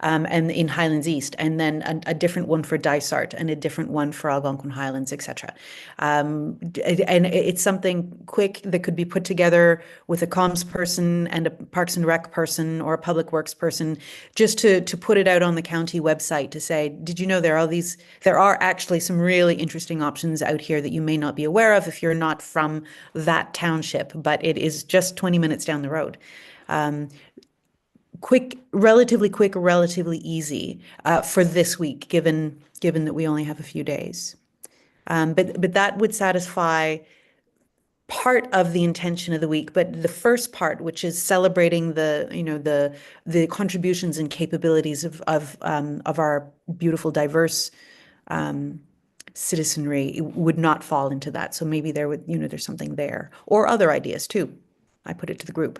Speaker 1: And in Highlands East, and then a different one for Dysart, and a different one for Algonquin Highlands, etc. And it's something quick that could be put together with a comms person and a Parks and Rec person or a Public Works person, just to put it out on the county website to say, did you know there are actually some really interesting options out here that you may not be aware of if you're not from that township, but it is just 20 minutes down the road. Quick, relatively easy for this week, given that we only have a few days. But that would satisfy part of the intention of the week. But the first part, which is celebrating the contributions and capabilities of our beautiful, diverse citizenry, would not fall into that. So maybe there's something there, or other ideas too. I put it to the group.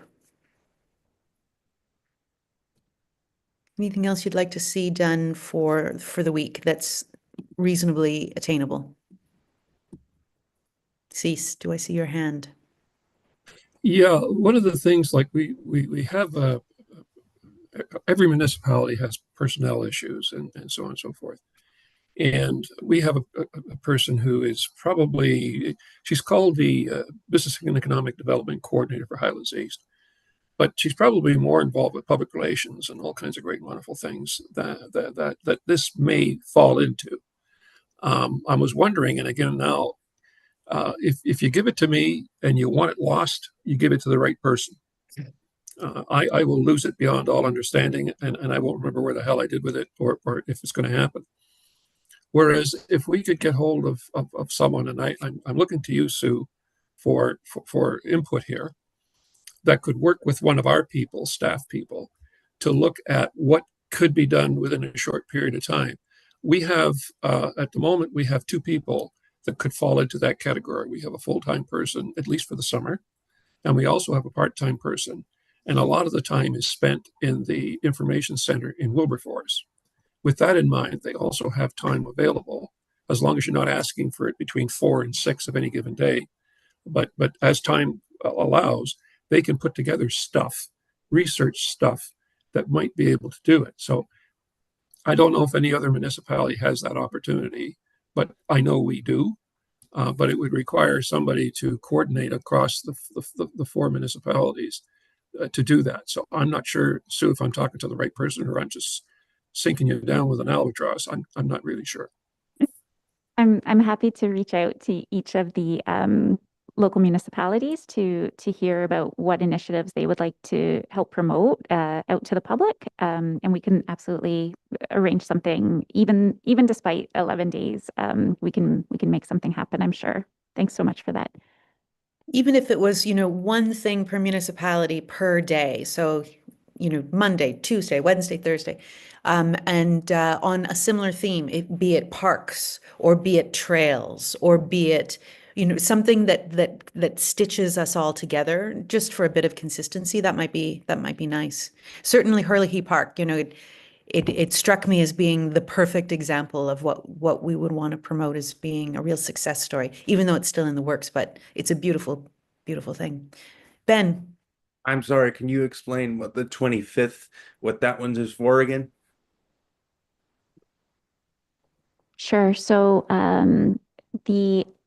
Speaker 1: Anything else you'd like to see done for the week that's reasonably attainable? Cease, do I see your hand?
Speaker 5: Yeah, one of the things like we have every municipality has personnel issues and so on and so forth. And we have a person who is she's called the Business and Economic Development Coordinator for Highlands East, but she's probably more involved with public relations and all kinds of great, wonderful things that this may fall into. I was wondering, and again now, if you give it to me and you want it lost, you give it to the right person. I will lose it beyond all understanding, and I won't remember where the hell I did with it or if it's going to happen. Whereas if we could get hold of someone, and I'm looking to you, Sue, for input here, that could work with one of our people, staff people, to look at what could be done within a short period of time. We have, at the moment, we have 2 people that could fall into that category. We have a full-time person, at least for the summer, and we also have a part-time person. And a lot of the time is spent in the information center in Wilberforce. With that in mind, they also have time available, as long as you're not asking for it between 4 and 6 of any given day. But as time allows, they can put together research stuff that might be able to do it. So I don't know if any other municipality has that opportunity, but I know we do. But it would require somebody to coordinate across the 4 municipalities to do that. So I'm not sure, Sue, if I'm talking to the right person or I'm just sinking you down with an albatross. I'm not really sure.
Speaker 2: I'm happy to reach out to each of the local municipalities to hear about what initiatives they would like to help promote out to the public, and we can absolutely arrange something. Even despite 11 days, we can make something happen, I'm sure. Thanks so much for that.
Speaker 1: Even if it was, one thing per municipality per day. So, Monday, Tuesday, Wednesday, Thursday, and on a similar theme, be it parks or be it trails or be it, something that stitches us all together just for a bit of consistency. That might be nice. Certainly Hurley Park, it struck me as being the perfect example of what we would want to promote as being a real success story, even though it's still in the works, but it's a beautiful, beautiful thing. Ben.
Speaker 6: I'm sorry, can you explain what the 25th, what that one's is for again?
Speaker 2: Sure. So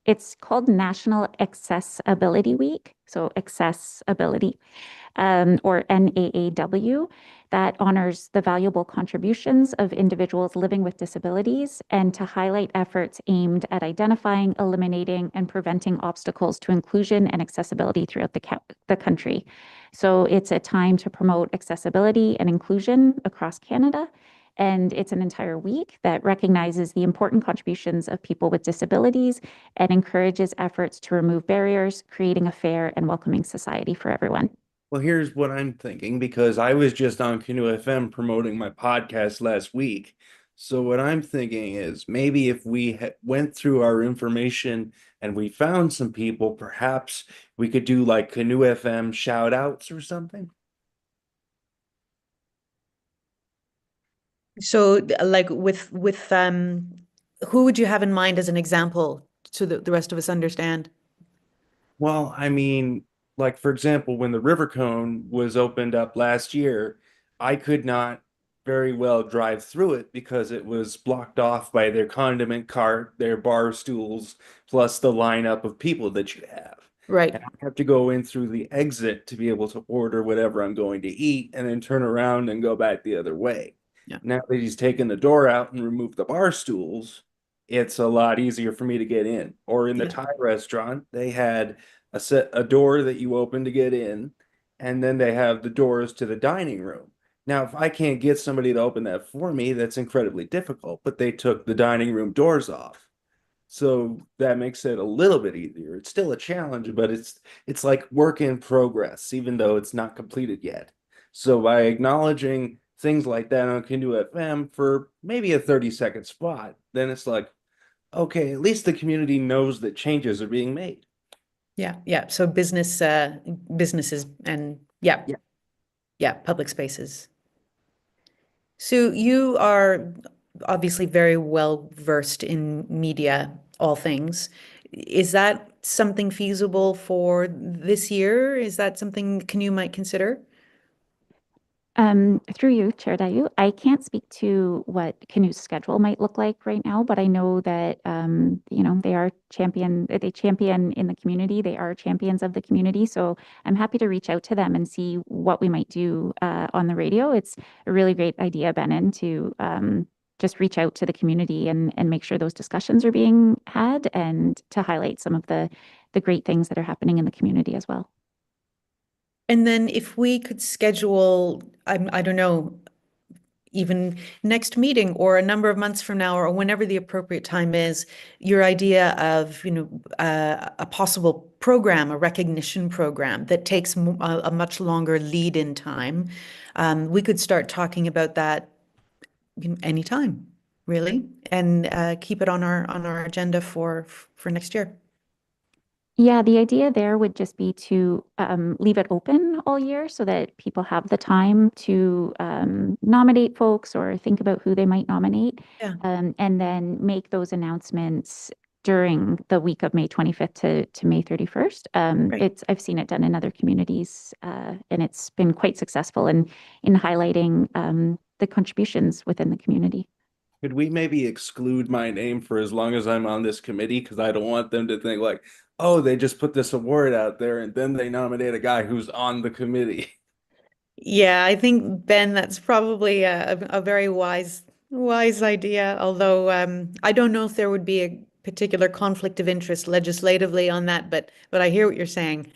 Speaker 2: it's called National Accessibility Week. So accessibility, or NAAW, that honors the valuable contributions of individuals living with disabilities and to highlight efforts aimed at identifying, eliminating, and preventing obstacles to inclusion and accessibility throughout the country. So it's a time to promote accessibility and inclusion across Canada. And it's an entire week that recognizes the important contributions of people with disabilities and encourages efforts to remove barriers, creating a fair and welcoming society for everyone.
Speaker 6: Well, here's what I'm thinking because I was just on Canoe FM promoting my podcast last week. So what I'm thinking is maybe if we went through our information and we found some people, perhaps we could do like Canoe FM shout outs or something.
Speaker 1: So, like who would you have in mind as an example so that the rest of us understand?
Speaker 6: Well, I mean, like for example, when the River Cone was opened up last year, I could not very well drive through it because it was blocked off by their condiment cart, their bar stools, plus the lineup of people that you have.
Speaker 1: Right.
Speaker 6: And I have to go in through the exit to be able to order whatever I'm going to eat and then turn around and go back the other way.
Speaker 1: Yeah.
Speaker 6: Now that he's taken the door out and removed the bar stools, it's a lot easier for me to get in. Or in the
Speaker 1: Yeah.
Speaker 6: Thai restaurant, they had a door that you open to get in, and then they have the doors to the dining room. Now, if I can't get somebody to open that for me, that's incredibly difficult, but they took the dining room doors off. So that makes it a little bit easier. It's still a challenge, but it's like work in progress, even though it's not completed yet. So by acknowledging things like that on Canoe FM for maybe a 30-second spot, then it's like, okay, at least the community knows that changes are being made.
Speaker 1: Yeah. Yeah. So businesses and yeah.
Speaker 6: Yeah.
Speaker 1: Yeah. Public spaces. So you are obviously very well versed in media, all things. Is that something feasible for this year? Is that something Canoe might consider?
Speaker 2: Through you, Chair Dayu, I can't speak to what Canoe's schedule might look like right now, but I know that, they champion in the community. They are champions of the community. So I'm happy to reach out to them and see what we might do on the radio. It's a really great idea, Benin, to just reach out to the community and make sure those discussions are being had and to highlight some of the great things that are happening in the community as well.
Speaker 1: And then if we could schedule, I don't know, even next meeting or a number of months from now or whenever the appropriate time is, your idea of, a possible program, a recognition program that takes a much longer lead in time. We could start talking about that anytime, really, and keep it on our agenda for next year.
Speaker 2: Yeah, the idea there would just be to leave it open all year so that people have the time to nominate folks or think about who they might nominate,
Speaker 1: Yeah.
Speaker 2: and then make those announcements during the week of May 25th to May 31st.
Speaker 1: Right.
Speaker 2: I've seen it done in other communities, and it's been quite successful in highlighting the contributions within the community.
Speaker 6: Could we maybe exclude my name for as long as I'm on this committee? Because I don't want them to think like, oh, they just put this award out there and then they nominate a guy who's on the committee.
Speaker 1: Yeah, I think, Ben, that's probably a very wise idea. Although I don't know if there would be a particular conflict of interest legislatively on that, but I hear what you're saying.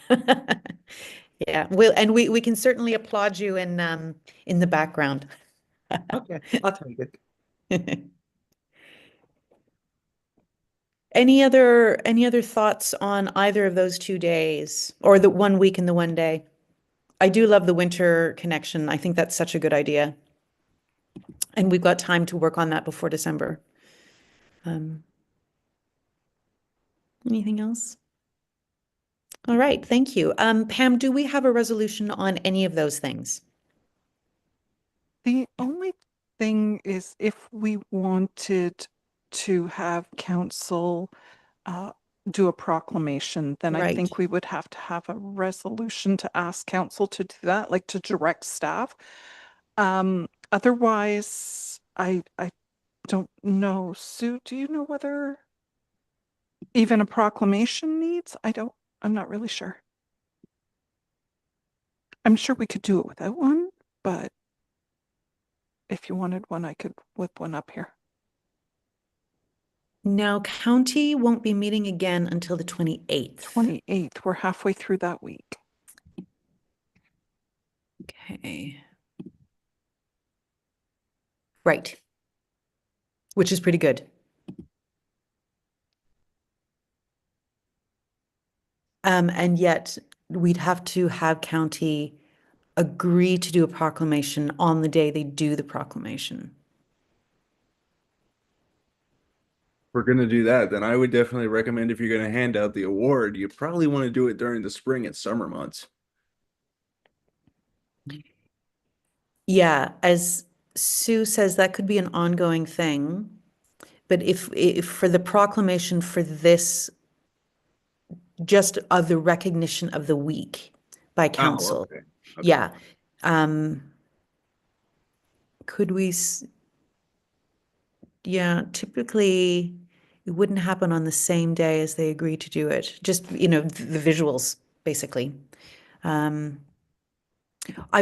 Speaker 1: Yeah, we can certainly applaud you in the background.
Speaker 6: Okay, I'll take it.
Speaker 1: Any other thoughts on either of those 2 days or the 1 week and the 1 day? I do love the winter connection. I think that's such a good idea. And we've got time to work on that before December. Anything else? All right, thank you. Pam, do we have a resolution on any of those things?
Speaker 3: The only thing is if we wanted to have council do a proclamation, then I
Speaker 1: Right.
Speaker 3: think we would have to have a resolution to ask council to do that, like to direct staff. Otherwise, I don't know. Sue, do you know whether even a proclamation needs? I'm not really sure. I'm sure we could do it without one, but if you wanted one, I could whip one up here.
Speaker 1: Now, county won't be meeting again until the 28th.
Speaker 3: 28th, we're halfway through that week.
Speaker 1: Okay. Right. Which is pretty good. And yet we'd have to have county agree to do a proclamation on the day they do the proclamation.
Speaker 6: If we're going to do that, then I would definitely recommend if you're going to hand out the award, you probably want to do it during the spring and summer months.
Speaker 1: Yeah, as Sue says, that could be an ongoing thing. But if for the proclamation for this, just of the recognition of the week by council.
Speaker 6: Okay.
Speaker 1: Yeah. Could we, yeah, typically it wouldn't happen on the same day as they agree to do it. Just, the visuals, basically. I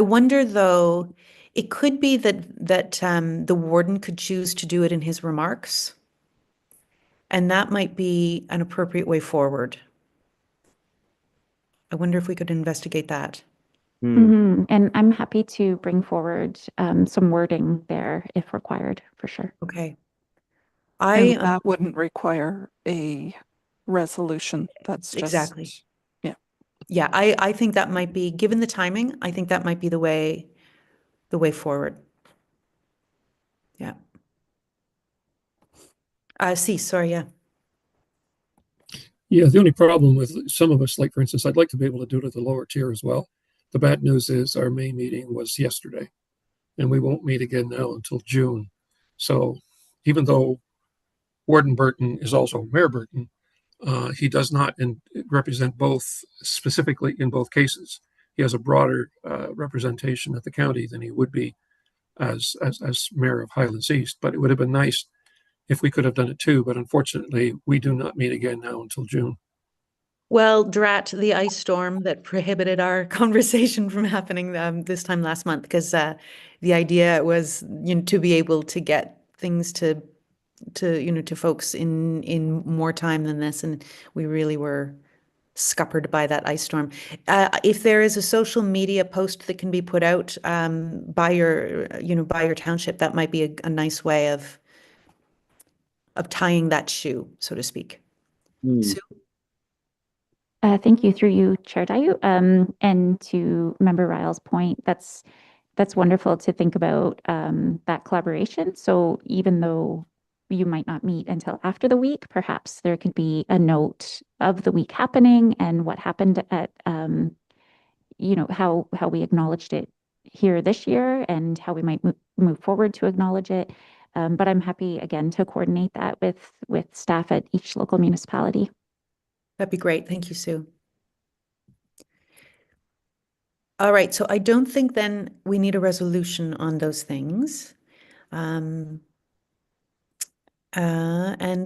Speaker 1: wonder though, it could be that the warden could choose to do it in his remarks. And that might be an appropriate way forward. I wonder if we could investigate that.
Speaker 2: And I'm happy to bring forward some wording there if required, for sure.
Speaker 1: Okay.
Speaker 3: And that wouldn't require a resolution. That's just
Speaker 1: exactly.
Speaker 3: Yeah.
Speaker 1: Yeah, I think that might be, given the timing, I think that might be the way forward. Yeah. Sorry, yeah.
Speaker 5: Yeah, the only problem with some of us, like for instance, I'd like to be able to do it at the lower tier as well. The bad news is our May meeting was yesterday, and we won't meet again now until June. So even though Warden Burton is also Mayor Burton, he does not represent both specifically in both cases. He has a broader representation at the county than he would be as Mayor of Highlands East. But it would have been nice if we could have done it too. But unfortunately, we do not meet again now until June.
Speaker 1: Well, drat the ice storm that prohibited our conversation from happening this time last month, because the idea was, to be able to get things to folks in more time than this, and we really were scuppered by that ice storm. If there is a social media post that can be put out by your township, that might be a nice way of tying that shoe, so to speak. Sue?
Speaker 2: Thank you, through you, Chair Dayu. And to Member Ryle's point, that's wonderful to think about that collaboration. So even though you might not meet until after the week, perhaps there could be a note of the week happening and what happened at, how we acknowledged it here this year and how we might move forward to acknowledge it. But I'm happy, again, to coordinate that with staff at each local municipality.
Speaker 1: That'd be great. Thank you, Sue. All right, so I don't think then we need a resolution on those things. And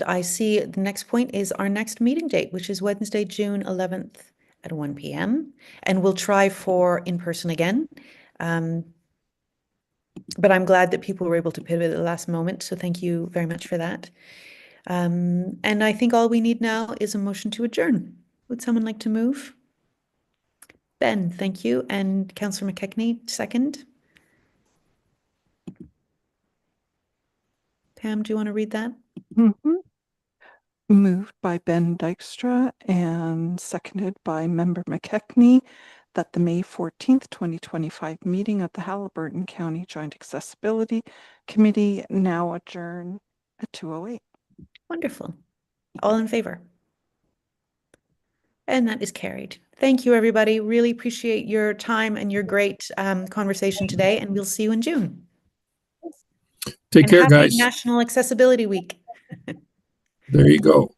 Speaker 1: I see the next point is our next meeting date, which is Wednesday, June 11th at 1 p.m. And we'll try for in-person again. But I'm glad that people were able to pivot at the last moment, so thank you very much for that. And I think all we need now is a motion to adjourn. Would someone like to move? Ben, thank you. And Councillor McKechnie, second. Pam, do you want to read that?
Speaker 3: Mm-hmm. Moved by Ben Dykstra and seconded by Member McKechnie that the May 14th, 2025 meeting of the Haliburton County Joint Accessibility Committee now adjourn at 2:08.
Speaker 1: Wonderful. All in favor? And that is carried. Thank you, everybody. Really appreciate your time and your great conversation today, and we'll see you in June.
Speaker 5: Take care,
Speaker 1: happy
Speaker 5: guys.
Speaker 1: National Accessibility Week.
Speaker 5: There you go.